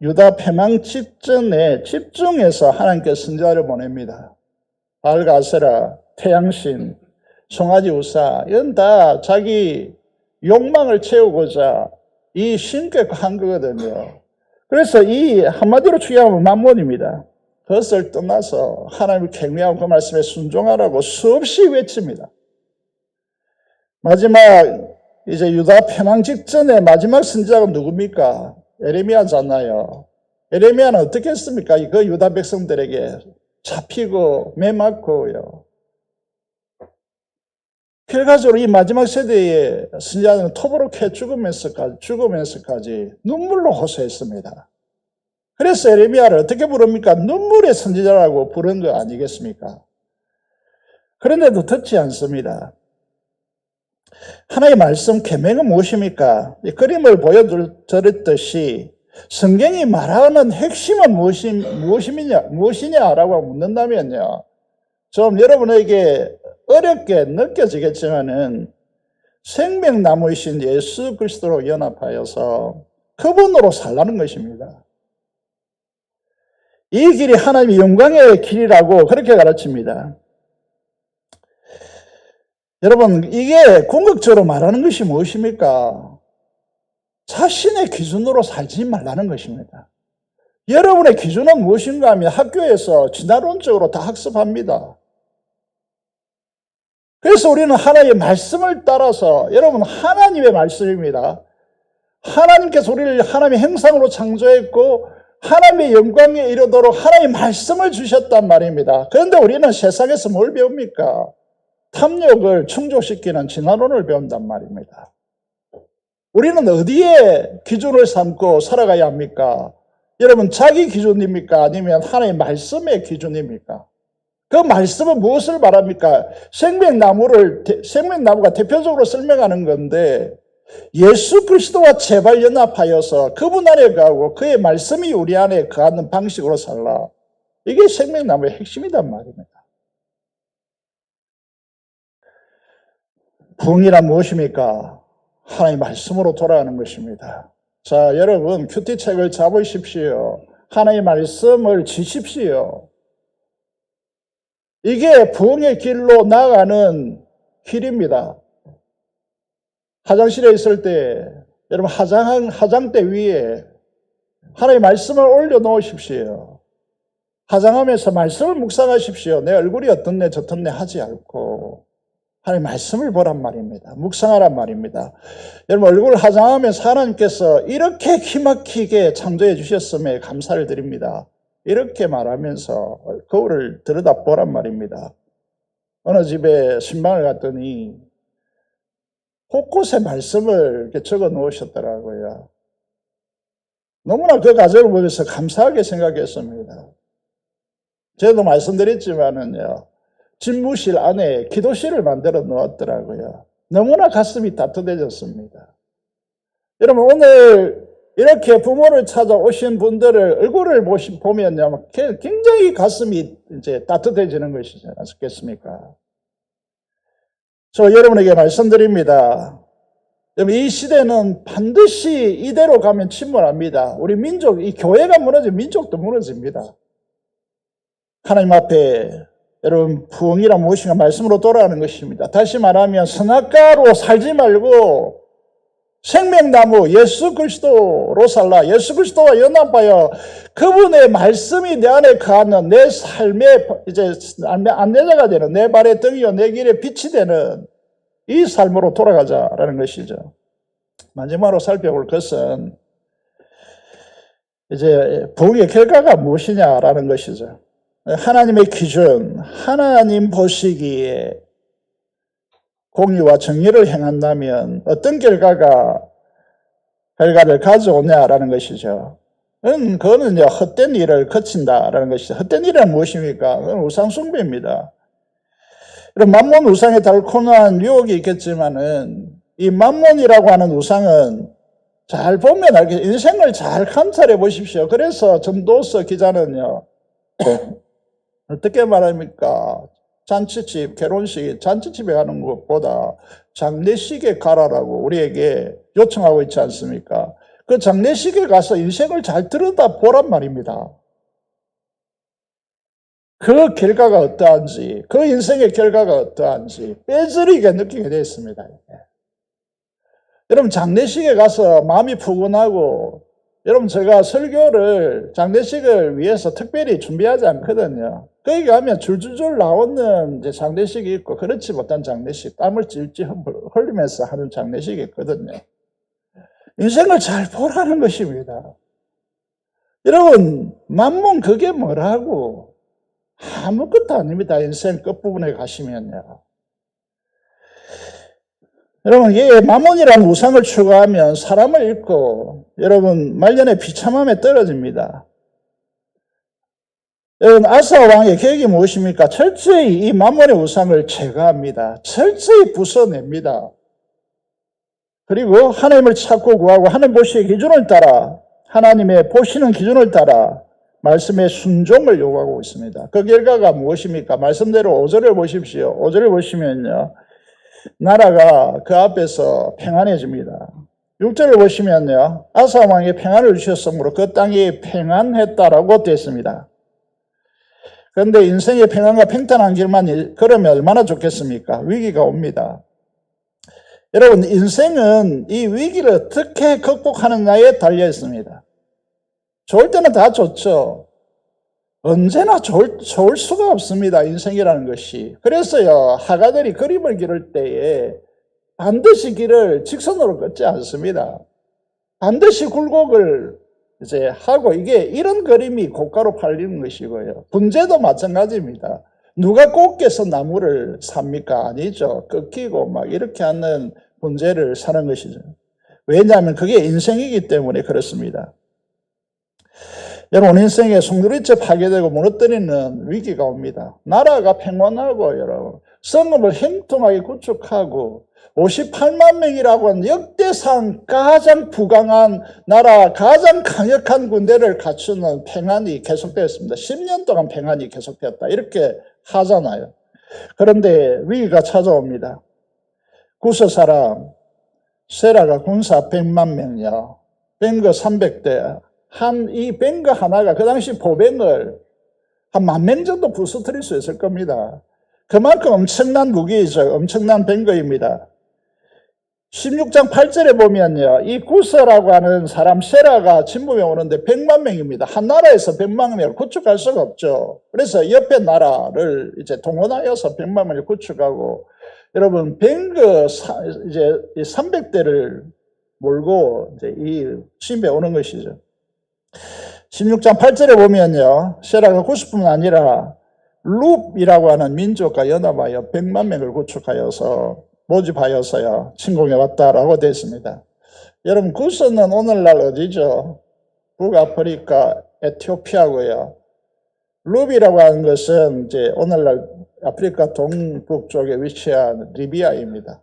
유다 패망 직전에 집중해서 하나님께서 선지자를 보냅니다. 바알과 아세라, 태양신, 송아지 우사, 이건 다 자기 욕망을 채우고자 이 신격화한 거거든요. 그래서 이 한마디로 추기하면 만몬입니다. 그것을 떠나서 하나님을 경외하고 그 말씀에 순종하라고 수없이 외칩니다. 마지막 이제 유다 패망 직전에 마지막 선지자가 누굽니까? 에레미야잖아요. 에레미야는 어떻게 했습니까? 그 유다 백성들에게 잡히고 매맞고요. 결과적으로 이 마지막 세대의 선지자는 토부룩해 죽으면서까지 눈물로 호소했습니다. 그래서 에레미야를 어떻게 부릅니까? 눈물의 선지자라고 부른 거 아니겠습니까? 그런데도 듣지 않습니다. 하나님의 말씀 계명은 무엇입니까? 이 그림을 보여드렸듯이 성경이 말하는 핵심은 무엇이냐라고 묻는다면요, 좀 여러분에게 어렵게 느껴지겠지만은 생명나무이신 예수 그리스도로 연합하여서 그분으로 살라는 것입니다. 이 길이 하나님의 영광의 길이라고 그렇게 가르칩니다. 여러분, 이게 궁극적으로 말하는 것이 무엇입니까? 자신의 기준으로 살지 말라는 것입니다. 여러분의 기준은 무엇인가 하면 학교에서 진화론적으로 다 학습합니다. 그래서 우리는 하나님의 말씀을 따라서, 여러분, 하나님의 말씀입니다. 하나님께서 우리를 하나님의 형상으로 창조했고 하나님의 영광에 이르도록 하나님의 말씀을 주셨단 말입니다. 그런데 우리는 세상에서 뭘 배웁니까? 탐욕을 충족시키는 진화론을 배운단 말입니다. 우리는 어디에 기준을 삼고 살아가야 합니까? 여러분, 자기 기준입니까? 아니면 하나님의 말씀의 기준입니까? 그 말씀은 무엇을 말합니까? 생명나무가 대표적으로 설명하는 건데, 예수 그리스도와 재발 연합하여서 그분 안에 거하고 그의 말씀이 우리 안에 거하는 방식으로 살라. 이게 생명나무의 핵심이란 말입니다. 부흥이란 무엇입니까? 하나님의 말씀으로 돌아가는 것입니다. 자, 여러분, 큐티책을 잡으십시오. 하나님의 말씀을 지십시오. 이게 부흥의 길로 나아가는 길입니다. 화장실에 있을 때, 여러분, 화장대 위에 하나님의 말씀을 올려놓으십시오. 화장하면서 말씀을 묵상하십시오. 내 얼굴이 어떻네 저떻네 하지 않고 하나님의 말씀을 보란 말입니다. 묵상하란 말입니다. 여러분, 얼굴을 화장하면서 하나님께서 이렇게 기막히게 창조해 주셨음에 감사를 드립니다. 이렇게 말하면서 거울을 들여다보란 말입니다. 어느 집에 신방을 갔더니 곳곳에 말씀을 이렇게 적어 놓으셨더라고요. 너무나 그 가정을 보면서 감사하게 생각했습니다. 제가 말씀드렸지만은요, 집무실 안에 기도실을 만들어 놓았더라고요. 너무나 가슴이 따뜻해졌습니다. 여러분, 오늘 이렇게 부모를 찾아오신 분들을 얼굴을 보면요, 굉장히 가슴이 이제 따뜻해지는 것이지 않겠습니까? 저 여러분에게 말씀드립니다. 이 시대는 반드시 이대로 가면 침몰합니다. 우리 민족, 이 교회가 무너지면 민족도 무너집니다. 하나님 앞에 여러분, 부흥이란 무엇인가 말씀으로 돌아가는 것입니다. 다시 말하면 선악과로 살지 말고 생명나무 예수 그리스도로 살라. 예수 그리스도와 연합하여 그분의 말씀이 내 안에 거하는 내 삶의 이제 안내자가 되는, 내 발의 등이요 내 길에 빛이 되는 이 삶으로 돌아가자라는 것이죠. 마지막으로 살펴볼 것은 이제 부흥의 결과가 무엇이냐라는 것이죠. 하나님의 기준, 하나님 보시기에 공의와 정의를 행한다면 어떤 결과를 가져오냐라는 것이죠. 그거는 헛된 일을 거친다라는 것이죠. 헛된 일은 무엇입니까? 그건 우상숭배입니다. 만몬 우상에 달콤한 유혹이 있겠지만은 이 만몬이라고 하는 우상은 잘 보면 알겠죠. 인생을 잘 감찰해 보십시오. 그래서 전도서 기자는요, 어떻게 말합니까? 잔치집, 결혼식, 잔치집에 가는 것보다 장례식에 가라라고 우리에게 요청하고 있지 않습니까? 그 장례식에 가서 인생을 잘 들여다보란 말입니다. 그 결과가 어떠한지, 그 인생의 결과가 어떠한지 뼈저리게 느끼게 되었습니다. 여러분, 장례식에 가서 마음이 푸근하고, 여러분, 제가 설교를 장례식을 위해서 특별히 준비하지 않거든요. 거기 가면 줄줄줄 나오는 이제 장례식이 있고, 그렇지 못한 장례식, 땀을 찔찔 흘리면서 하는 장례식이 있거든요. 인생을 잘 보라는 것입니다. 여러분, 만몬 그게 뭐라고? 아무것도 아닙니다. 인생 끝부분에 가시면요. 여러분, 이게 마몬이라는 우상을 추구하면 사람을 잃고, 여러분, 말년에 비참함에 떨어집니다. 여러분, 아사 왕의 계획이 무엇입니까? 철저히 이 마몬의 우상을 제거합니다. 철저히 부숴냅니다. 그리고 하나님을 찾고 구하고 하나님 보시의 기준을 따라, 하나님의 보시는 기준을 따라 말씀의 순종을 요구하고 있습니다. 그 결과가 무엇입니까? 말씀대로 5절을 보십시오. 5절을 보시면요, 나라가 그 앞에서 평안해집니다. 6절을 보시면요, 아사 왕이 평안을 주셨으므로 그 땅이 평안했다라고 되어 있습니다. 그런데 인생의 평안과 평탄한 길만 걸으면 얼마나 좋겠습니까? 위기가 옵니다. 여러분, 인생은 이 위기를 어떻게 극복하느냐에 달려 있습니다. 좋을 때는 다 좋죠. 언제나 좋을 수가 없습니다. 인생이라는 것이. 그래서요, 화가들이 그림을 기를 때에 반드시 길을 직선으로 긋지 않습니다. 반드시 굴곡을 이제 하고, 이게 이런 그림이 고가로 팔리는 것이고요. 분재도 마찬가지입니다. 누가 꽃게서 나무를 삽니까? 아니죠. 꺾이고 막 이렇게 하는 분재를 사는 것이죠. 왜냐하면 그게 인생이기 때문에 그렇습니다. 여러분, 인생에 송두리째 파괴되고 무너뜨리는 위기가 옵니다. 나라가 평온하고, 여러분, 성읍을 형통하게 구축하고 58만 명이라고 하는 역대상 가장 부강한 나라, 가장 강력한 군대를 갖추는 평안이 계속되었습니다. 10년 동안 평안이 계속되었다, 이렇게 하잖아요. 그런데 위기가 찾아옵니다. 구스 사람 세라가 군사 100만 명이요, 뱅거 300대, 이 뱅거 하나가 그 당시 보병을 한 10,000명 정도 부서뜨릴 수 있을 겁니다. 그만큼 엄청난 무기이죠. 엄청난 뱅거입니다. 16장 8절에 보면요, 이 구스라고 하는 사람 세라가 진범에 오는데 100만 명입니다. 한 나라에서 100만 명을 구축할 수가 없죠. 그래서 옆에 나라를 이제 동원하여서 100만 명을 구축하고, 여러분, 뱅거 이제 300대를 몰고 이제 이 진범에 오는 것이죠. 16장 8절에 보면요, 세라가 구스뿐만 아니라 룹이라고 하는 민족과 연합하여 100만 명을 구축하여서 모집하여서요 침공해 왔다라고 되어 있습니다. 여러분, 구스는 오늘날 어디죠? 북아프리카 에티오피아고요. 룹이라고 하는 것은 이제 오늘날 아프리카 동북 쪽에 위치한 리비아입니다.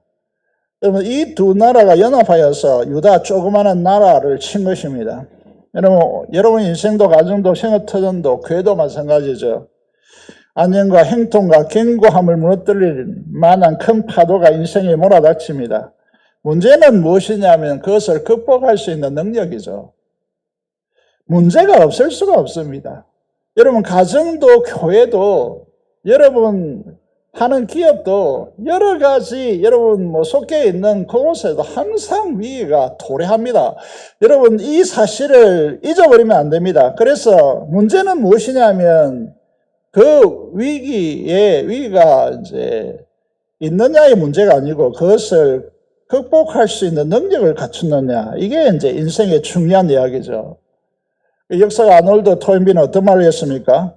여러분, 이 두 나라가 연합하여서 유다 조그마한 나라를 친 것입니다. 여러분 인생도 가정도 생업터전도 교회도 마찬가지죠. 안전과 행통과 견고함을 무너뜨릴 만한 큰 파도가 인생에 몰아닥칩니다. 문제는 무엇이냐면 그것을 극복할 수 있는 능력이죠. 문제가 없을 수가 없습니다. 여러분, 가정도 교회도, 여러분 하는 기업도 여러 가지, 여러분 속해 있는 그곳에도 항상 위기가 도래합니다. 여러분, 이 사실을 잊어버리면 안 됩니다. 그래서 문제는 무엇이냐면 그 위기가 이제 있느냐의 문제가 아니고 그것을 극복할 수 있는 능력을 갖추느냐, 이게 이제 인생의 중요한 이야기죠. 역사가 아놀드 토인비는 어떤 말을 했습니까?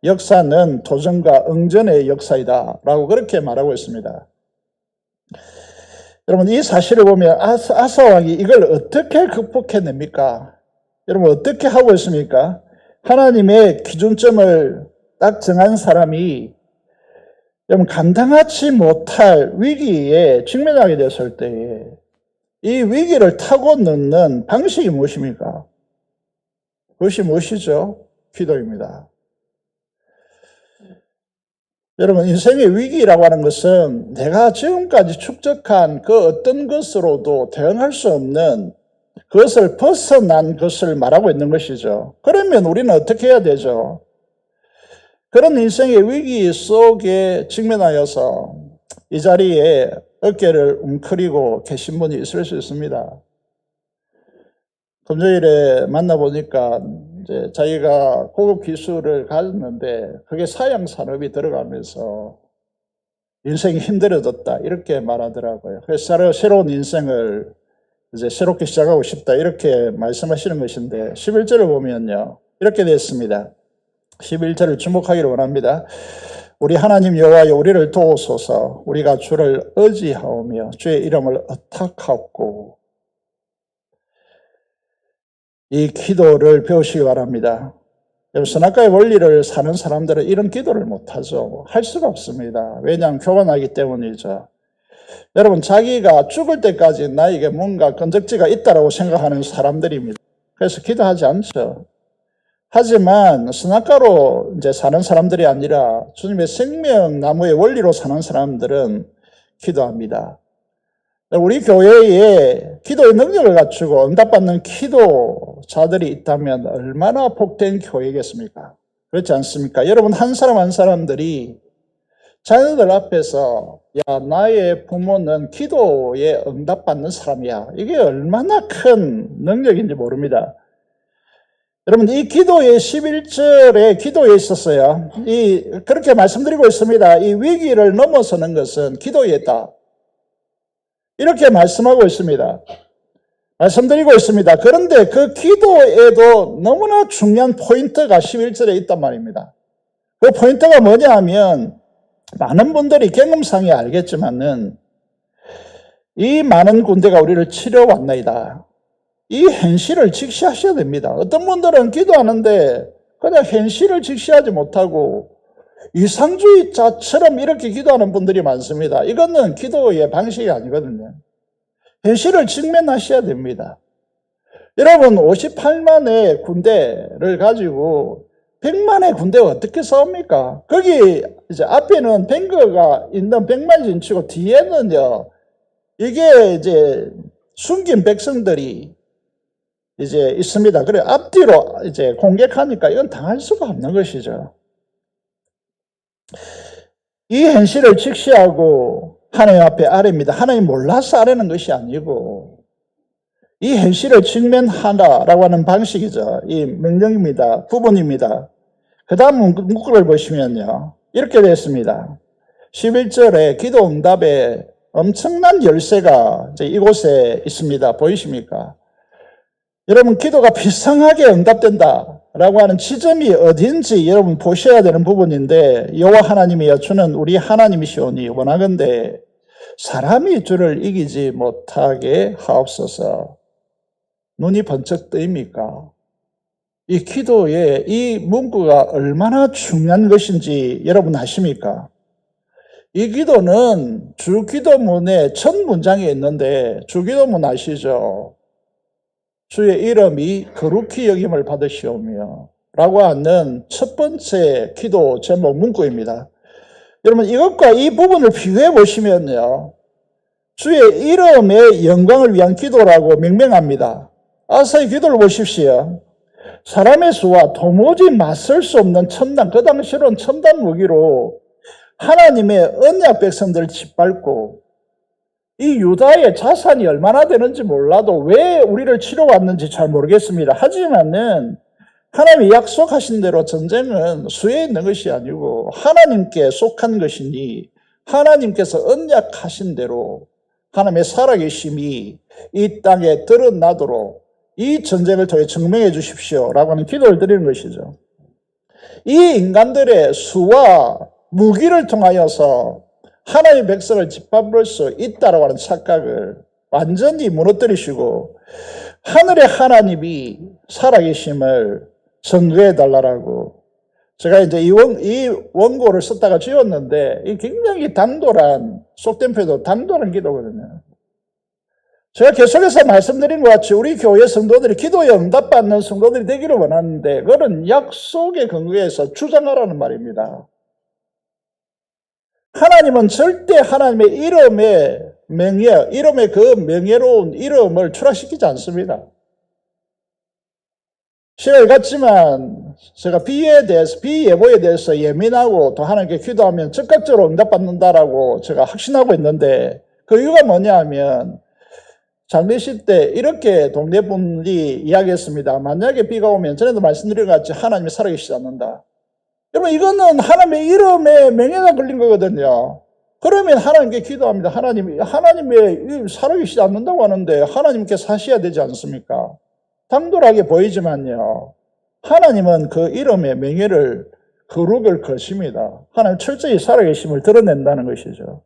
역사는 도전과 응전의 역사이다 라고 그렇게 말하고 있습니다. 여러분, 이 사실을 보면 아사 왕이 이걸 어떻게 극복해냅니까? 여러분, 어떻게 하고 있습니까? 하나님의 기준점을 딱 정한 사람이 여러분 감당하지 못할 위기에 직면하게 됐을 때에 이 위기를 타고 넣는 방식이 무엇입니까? 그것이 무엇이죠? 기도입니다. 여러분, 인생의 위기라고 하는 것은 내가 지금까지 축적한 그 어떤 것으로도 대응할 수 없는, 그것을 벗어난 것을 말하고 있는 것이죠. 그러면 우리는 어떻게 해야 되죠? 그런 인생의 위기 속에 직면하여서 이 자리에 어깨를 웅크리고 계신 분이 있을 수 있습니다. 금요일에 만나보니까 이제 자기가 고급 기술을 가졌는데 그게 사양 산업이 들어가면서 인생이 힘들어졌다, 이렇게 말하더라고요. 그래서 새로운 인생을 이제 새롭게 시작하고 싶다, 이렇게 말씀하시는 것인데 11절을 보면요, 이렇게 되어 있습니다. 11절을 주목하기를 원합니다. 우리 하나님 여호와여, 우리를 도우소서. 우리가 주를 의지하오며 주의 이름을 의탁하옵고. 이 기도를 배우시기 바랍니다. 선악과의 원리를 사는 사람들은 이런 기도를 못하죠. 할 수가 없습니다. 왜냐하면 교만하기 때문이죠. 여러분, 자기가 죽을 때까지 나에게 뭔가 건적지가 있다고 생각하는 사람들입니다. 그래서 기도하지 않죠. 하지만 선악과로 이제 사는 사람들이 아니라 주님의 생명나무의 원리로 사는 사람들은 기도합니다. 우리 교회에 기도의 능력을 갖추고 응답받는 기도자들이 있다면 얼마나 복된 교회겠습니까? 그렇지 않습니까? 여러분, 한 사람 한 사람들이 자녀들 앞에서 야, 나의 부모는 기도에 응답받는 사람이야, 이게 얼마나 큰 능력인지 모릅니다. 여러분, 이 기도의 11절의 기도에 있었어요. 그렇게 말씀드리고 있습니다. 이 위기를 넘어서는 것은 기도에 있다, 이렇게 말씀하고 있습니다. 말씀드리고 있습니다. 그런데 그 기도에도 너무나 중요한 포인트가 11절에 있단 말입니다. 그 포인트가 뭐냐 하면 많은 분들이 경험상에 알겠지만은 이 많은 군대가 우리를 치러왔나이다. 이 현실을 직시하셔야 됩니다. 어떤 분들은 기도하는데 그냥 현실을 직시하지 못하고 이상주의자처럼 이렇게 기도하는 분들이 많습니다. 이거는 기도의 방식이 아니거든요. 현실을 직면하셔야 됩니다. 여러분 58만의 군대를 가지고 100만의 군대가 어떻게 싸웁니까? 거기 이제 앞에는 뱅거가 있는 백만 진치고 뒤에는요 이게 이제 숨긴 백성들이 이제 있습니다. 그래 앞뒤로 이제 공격하니까 이건 당할 수가 없는 것이죠. 이 현실을 직시하고 하나님 앞에 아뢰입니다. 하나님 몰라서 아뢰는 것이 아니고 이 현실을 직면하라라고 하는 방식이죠. 이 명령입니다. 구본입니다. 그 다음 문구를 보시면요. 이렇게 되어 있습니다. 11절에 기도 응답에 엄청난 열쇠가 이제 이곳에 있습니다. 보이십니까? 여러분 기도가 비상하게 응답된다라고 하는 지점이 어딘지 여러분 보셔야 되는 부분인데 여호와 하나님이 여주는 우리 하나님이시오니 원하건대 사람이 주를 이기지 못하게 하옵소서. 눈이 번쩍 뜨입니까? 이 기도의 이 문구가 얼마나 중요한 것인지 여러분 아십니까? 이 기도는 주기도문의 첫 문장에 있는데 주기도문 아시죠? 주의 이름이 거룩히 여김을 받으시오며 라고 하는 첫 번째 기도 제목 문구입니다. 여러분 이것과 이 부분을 비교해 보시면요. 주의 이름의 영광을 위한 기도라고 명명합니다. 아사히 기도를 보십시오. 사람의 수와 도무지 맞설 수 없는 첨단, 그 당시로는 첨단 무기로 하나님의 언약 백성들을 짓밟고 이 유다의 자산이 얼마나 되는지 몰라도 왜 우리를 치러 왔는지 잘 모르겠습니다. 하지만은 하나님이 약속하신 대로 전쟁은 수에 있는 것이 아니고 하나님께 속한 것이니 하나님께서 언약하신 대로 하나님의 살아계심이 이 땅에 드러나도록 이 전쟁을 통해 증명해 주십시오 라고 하는 기도를 드리는 것이죠. 이 인간들의 수와 무기를 통하여서 하나님의 백성을 짓밟을 수 있다라고 하는 착각을 완전히 무너뜨리시고 하늘의 하나님이 살아계심을 증거해 달라고 제가 이제 이 원고를 썼다가 지웠는데 이 굉장히 당돌한 속된 표도 당돌한 기도거든요. 제가 계속해서 말씀드린 것 같이 우리 교회 성도들이 기도에 응답받는 성도들이 되기를 원하는데 그거는 약속에 근거해서 주장하라는 말입니다. 하나님은 절대 하나님의 이름의 그 명예로운 이름을 추락시키지 않습니다. 시간이 갔지만 제가 비예보에 대해서 예민하고 또 하나님께 기도하면 즉각적으로 응답받는다라고 제가 확신하고 있는데 그 이유가 뭐냐 하면 장례식 때 이렇게 동네분이 이야기했습니다. 만약에 비가 오면 전에도 말씀드린 것 같이 하나님이 살아계시지 않는다. 여러분 이거는 하나님의 이름에 명예가 걸린 거거든요. 그러면 하나님께 기도합니다. 하나님의 살아계시지 않는다고 하는데 하나님께 사셔야 되지 않습니까? 당돌하게 보이지만요. 하나님은 그 이름의 명예를 거룩을 거십니다. 하나님 철저히 살아계심을 드러낸다는 것이죠.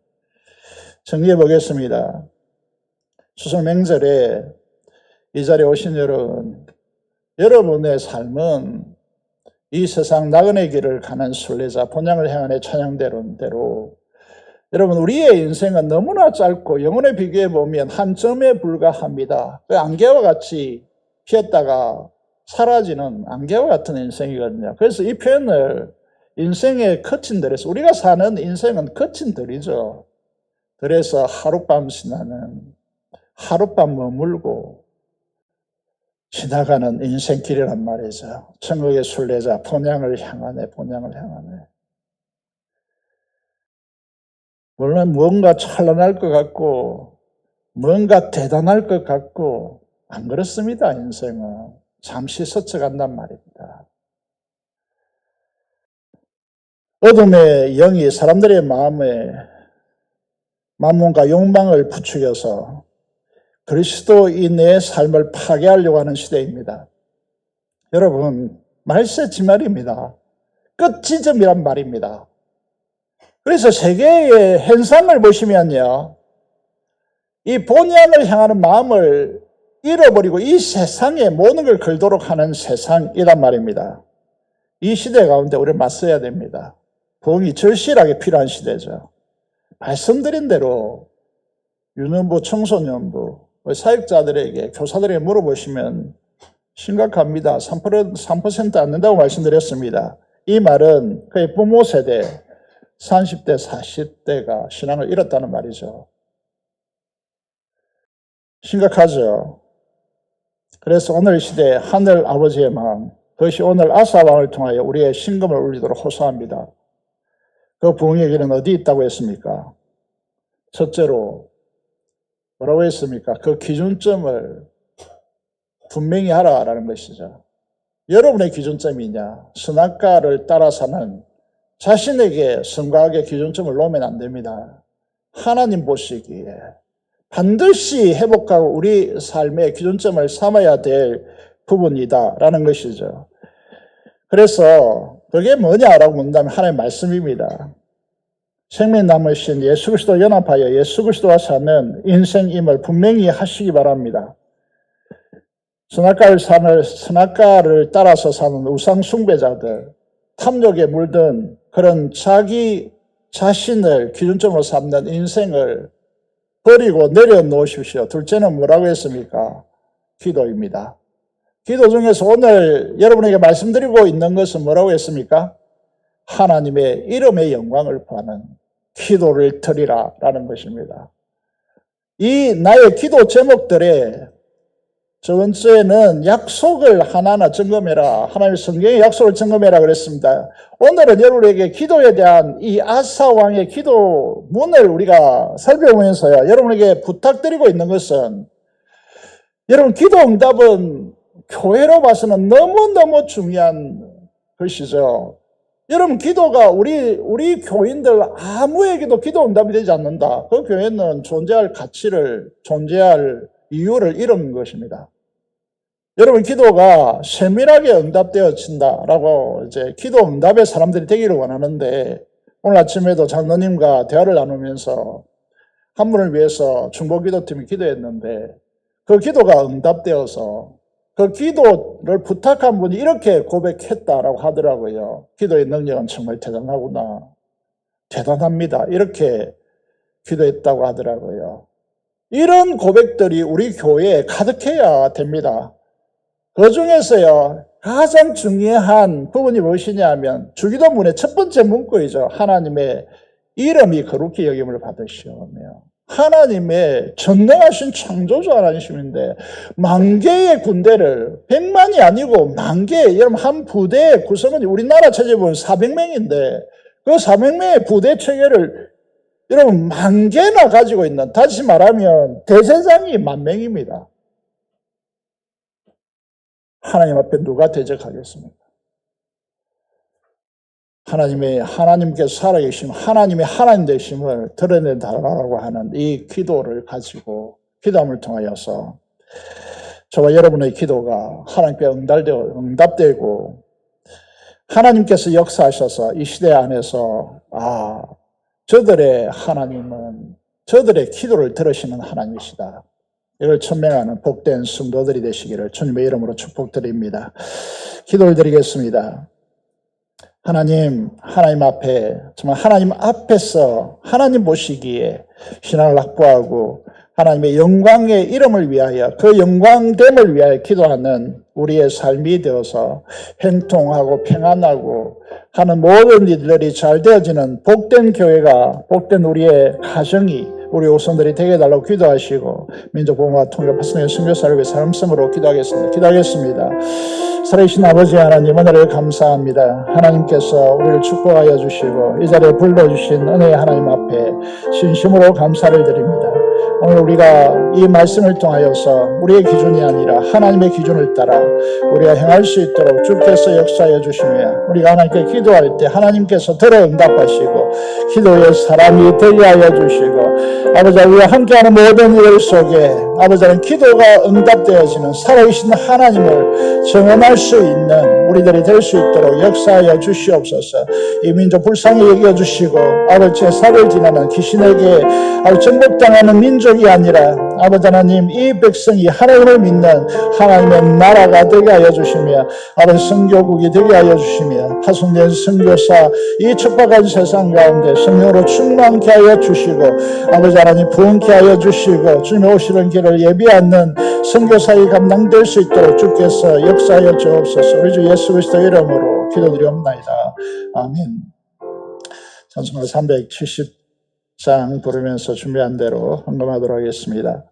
정리해 보겠습니다. 추석 명절에 이 자리에 오신 여러분의 삶은 이 세상 나그네 길을 가는 순례자 본향을 향하는 찬양대로 여러분 우리의 인생은 너무나 짧고 영혼에 비교해 보면 한 점에 불과합니다. 그 안개와 같이 피었다가 사라지는 안개와 같은 인생이거든요. 그래서 이 표현을 인생의 거친 들에서 우리가 사는 인생은 거친 들이죠. 그래서 하룻밤 지나는 하룻밤 머물고 지나가는 인생길이란 말이죠. 천국의 순례자 본향을 향하네. 물론 뭔가 찬란할 것 같고 뭔가 대단할 것 같고 안 그렇습니다. 인생은 잠시 스쳐간단 말입니다. 어둠의 영이 사람들의 마음에 만문과 욕망을 부추겨서 그리스도인의 삶을 파괴하려고 하는 시대입니다. 여러분, 말세지말입니다. 끝지점이란 말입니다. 그래서 세계의 현상을 보시면요, 이 본향을 향하는 마음을 잃어버리고 이 세상에 모든 걸 걸도록 하는 세상이란 말입니다. 이 시대 가운데 우리는 맞서야 됩니다. 부흥이 절실하게 필요한 시대죠. 말씀드린 대로 유년부, 청소년부, 사역자들에게, 교사들에게 물어보시면 심각합니다. 3% 안 된다고 말씀드렸습니다. 이 말은 그의 부모 세대, 30대, 40대가 신앙을 잃었다는 말이죠. 심각하죠. 그래서 오늘 시대 하늘 아버지의 마음, 그것이 오늘 아사왕을 통하여 우리의 신금을 울리도록 호소합니다. 그 부흥의 길은 어디 있다고 했습니까? 첫째로 뭐라고 했습니까? 그 기준점을 분명히 하라라는 것이죠. 여러분의 기준점이냐? 선악과를 따라 사는 자신에게 성과하게 기준점을 놓으면 안 됩니다. 하나님 보시기에 반드시 회복하고 우리 삶의 기준점을 삼아야 될 부분이다라는 것이죠. 그래서 그게 뭐냐라고 묻는다면 하나님의 말씀입니다. 생명 남으신 예수 그리스도 연합하여 예수 그리스도와 사는 인생임을 분명히 하시기 바랍니다. 선악과를 따라서 사는 우상 숭배자들, 탐욕에 물든 그런 자기 자신을 기준점으로 삼는 인생을 버리고 내려놓으십시오. 둘째는 뭐라고 했습니까? 기도입니다. 기도 중에서 오늘 여러분에게 말씀드리고 있는 것은 뭐라고 했습니까? 하나님의 이름의 영광을 구하는 기도를 드리라 라는 것입니다. 이 나의 기도 제목들에 첫 번째는 약속을 하나하나 점검해라. 하나님의 성경의 약속을 점검해라 그랬습니다. 오늘은 여러분에게 기도에 대한 이 아사 왕의 기도문을 우리가 살펴보면서요, 여러분에게 부탁드리고 있는 것은, 여러분 기도 응답은 교회로 봐서는 너무너무 중요한 것이죠. 여러분 기도가 우리 교인들 아무에게도 기도 응답이 되지 않는다. 그 교회는 존재할 이유를 잃은 것입니다. 여러분 기도가 세밀하게 응답되어진다라고 이제 기도 응답의 사람들이 되기를 원하는데, 오늘 아침에도 장로님과 대화를 나누면서 한 분을 위해서 중보기도팀이 기도했는데 그 기도가 응답되어서 그 기도를 부탁한 분이 이렇게 고백했다라고 하더라고요. 기도의 능력은 정말 대단하구나. 대단합니다. 이렇게 기도했다고 하더라고요. 이런 고백들이 우리 교회에 가득해야 됩니다. 그 중에서요, 가장 중요한 부분이 무엇이냐 하면 주기도문의 첫 번째 문구이죠. 하나님의 이름이 거룩히 여김을 받으시오며, 하나님의 전능하신 창조주 하나님이신데 만 개의 군대를, 100만이 아니고 만 개, 여러분 한 부대의 구성원이 우리나라 체제 보면 400명인데 그 400명의 부대 체계를 여러분 만 개나 가지고 있는, 다시 말하면 대제사장이 10,000명입니다. 하나님 앞에 누가 대적하겠습니까? 하나님께서 살아계심, 하나님의 하나님 되심을 드러내달라고 하는 이 기도를 가지고 기도함을 통하여서 저와 여러분의 기도가 하나님께 응답되고 하나님께서 역사하셔서 이 시대 안에서 저들의 하나님은 저들의 기도를 들으시는 하나님이시다, 이걸 천명하는 복된 성도들이 되시기를 주님의 이름으로 축복드립니다. 기도를 드리겠습니다. 하나님 앞에, 정말 하나님 앞에서 하나님 보시기에 신앙을 확보하고 하나님의 영광의 이름을 위하여, 그 영광됨을 위하여 기도하는 우리의 삶이 되어서 행통하고 평안하고 하는 모든 일들이 잘 되어지는 복된 교회가, 복된 우리의 가정이, 우리 후손들이 되게 해달라고 기도하시고, 민족보호와 통일 파송의 선교사를 위해 사람성으로 기도하겠습니다. 살아계신 아버지 하나님, 오늘을 감사합니다. 하나님께서 우리를 축복하여 주시고 이 자리에 불러주신 은혜의 하나님 앞에 진심으로 감사를 드립니다. 오늘 우리가 이 말씀을 통하여서 우리의 기준이 아니라 하나님의 기준을 따라 우리가 행할 수 있도록 주께서 역사하여 주시며 우리가 하나님께 기도할 때 하나님께서 들어 응답하시고 기도의 사람이 되게 하여 주시고 아버지 우리가 함께하는 모든 일 속에 아버지는 기도가 응답되어지는 살아계신 하나님을 경험할 수 있는 우리들이 될 수 있도록 역사하여 주시옵소서. 이 민족 불쌍히 여겨주시고 아버지의 살을 지나는 귀신에게 정복당하는 민족이 아니라 아버지 하나님 이 백성이 하나님을 믿는 하나님의 나라가 되게 하여 주시며 아버지 선교국이 되게 하여 주시며 파송된 선교사 이 척박한 세상 가운데 성령으로 충만케 하여 주시고 아버지 하나님 부흥케 하여 주시고 주님의 오시는 길을 예비하는 선교사의 감당될 수 있도록 주께서 역사하여 주옵소서. 우리 주 예수 그리스도 이름으로 기도드리옵나이다. 아멘. 찬송가 370장 부르면서 준비한 대로 헌금하도록 하겠습니다.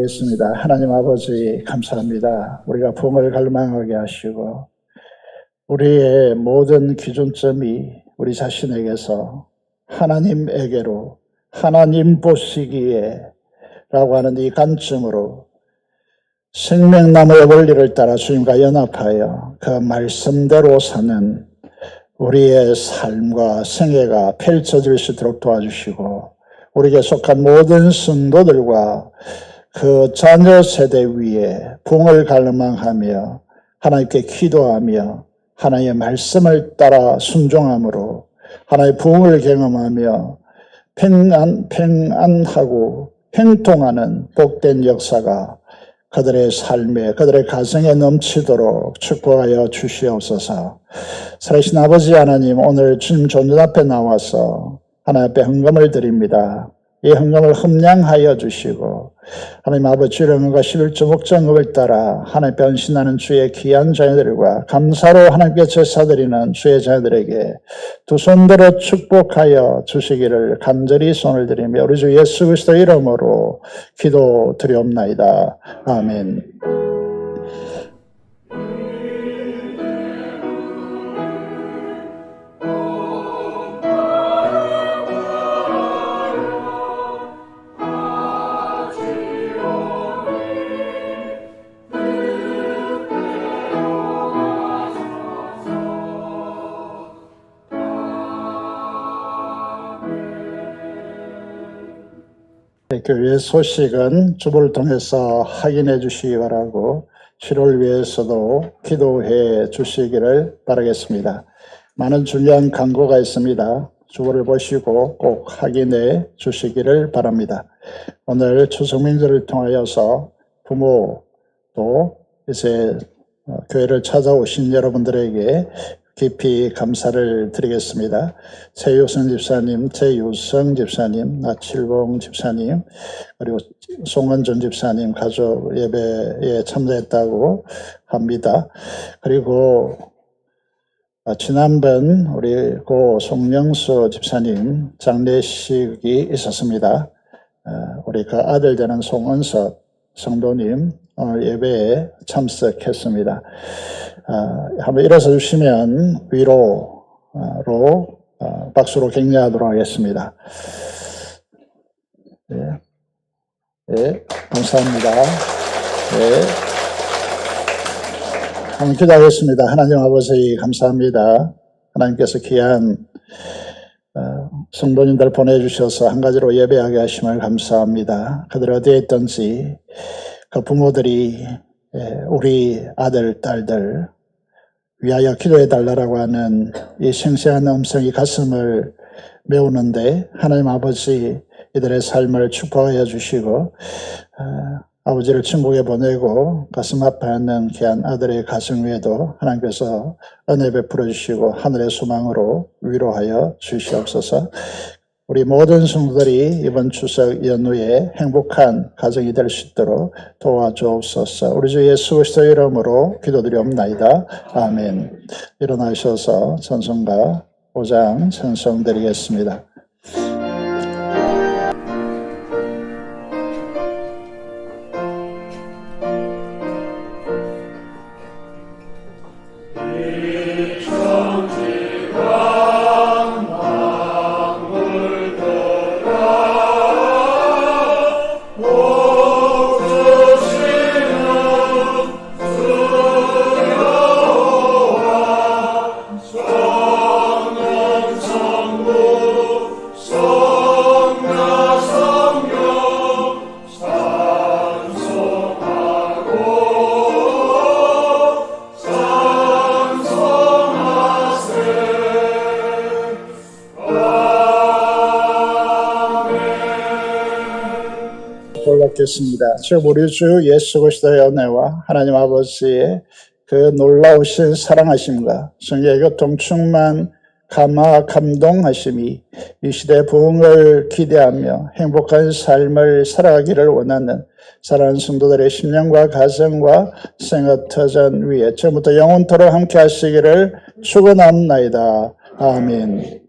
기도하겠습니다. 하나님 아버지 감사합니다. 우리가 부흥을 갈망하게 하시고 우리의 모든 기준점이 우리 자신에게서 하나님에게로 하나님 보시기에 라고 하는 이 관점으로 생명나무의 원리를 따라 주님과 연합하여 그 말씀대로 사는 우리의 삶과 생애가 펼쳐질 수 있도록 도와주시고 우리에게 속한 모든 성도들과 그 자녀 세대 위에 부흥을 갈망하며 하나님께 기도하며 하나님의 말씀을 따라 순종함으로 하나님의 부흥을 경험하며 평안하고 행통하는 복된 역사가 그들의 삶에 그들의 가정에 넘치도록 축복하여 주시옵소서. 살아계신 아버지 하나님, 오늘 주님 존전 앞에 나와서 하나님 앞에 헌금을 드립니다. 이 헌금을 흠량하여 주시고 하나님 아버지 영과 11조 목장금을 따라 하나님 변신하는 주의 귀한 자녀들과 감사로 하나님께 제사드리는 주의 자녀들에게 두 손들어 축복하여 주시기를 간절히 손을 드리며 우리 주 예수 그리스도 이름으로 기도드리옵나이다. 아멘. 교회 소식은 주보를 통해서 확인해 주시기 바라고 7월 위해서도 기도해 주시기를 바라겠습니다. 많은 중요한 광고가 있습니다. 주보를 보시고 꼭 확인해 주시기를 바랍니다. 오늘 추석 명절을 통하여서 부모도 이제 교회를 찾아오신 여러분들에게 깊이 감사를 드리겠습니다. 최유성 집사님, 최유성 집사님, 나칠봉 집사님, 그리고 송원준 집사님 가족 예배에 참여했다고 합니다. 그리고 지난번 우리 고 송영수 집사님 장례식이 있었습니다. 우리 그 아들 되는 송은석 성도님 예배에 참석했습니다. 한번 일어서 주시면 위로로 박수로 격려하도록 하겠습니다. 네, 네, 감사합니다. 네. 한번 기도하겠습니다. 하나님 아버지 감사합니다. 하나님께서 귀한 성도님들 보내주셔서 한 가지로 예배하게 하심을 감사합니다. 그들 어디에 있든지 그 부모들이 우리 아들, 딸들 위하여 기도해 달라고 하는 이 생생한 음성이 가슴을 메우는데 하나님 아버지 이들의 삶을 축복하여 주시고 아버지를 천국에 보내고 가슴 아파하는 귀한 아들의 가정 위에도 하나님께서 은혜 베풀어 주시고 하늘의 소망으로 위로하여 주시옵소서. 우리 모든 성도들이 이번 추석 연휴에 행복한 가정이 될 수 있도록 도와주옵소서. 우리 주 예수 그리스도 이름으로 기도드리옵나이다. 아멘. 일어나셔서 찬송가 5장 찬송드리겠습니다. 받겠습니다. 주 우리 주 예수 그리스도의 은혜와 하나님 아버지의 그 놀라우신 사랑하심과 성령의 교통 충만 감동하심이 이 시대 부흥을 기대하며 행복한 삶을 살아가기를 원하는 사랑하는 성도들의 심령과 가정과 생업터전 위에 처음부터 영원토록 함께 하시기를 축원합니다. 아멘.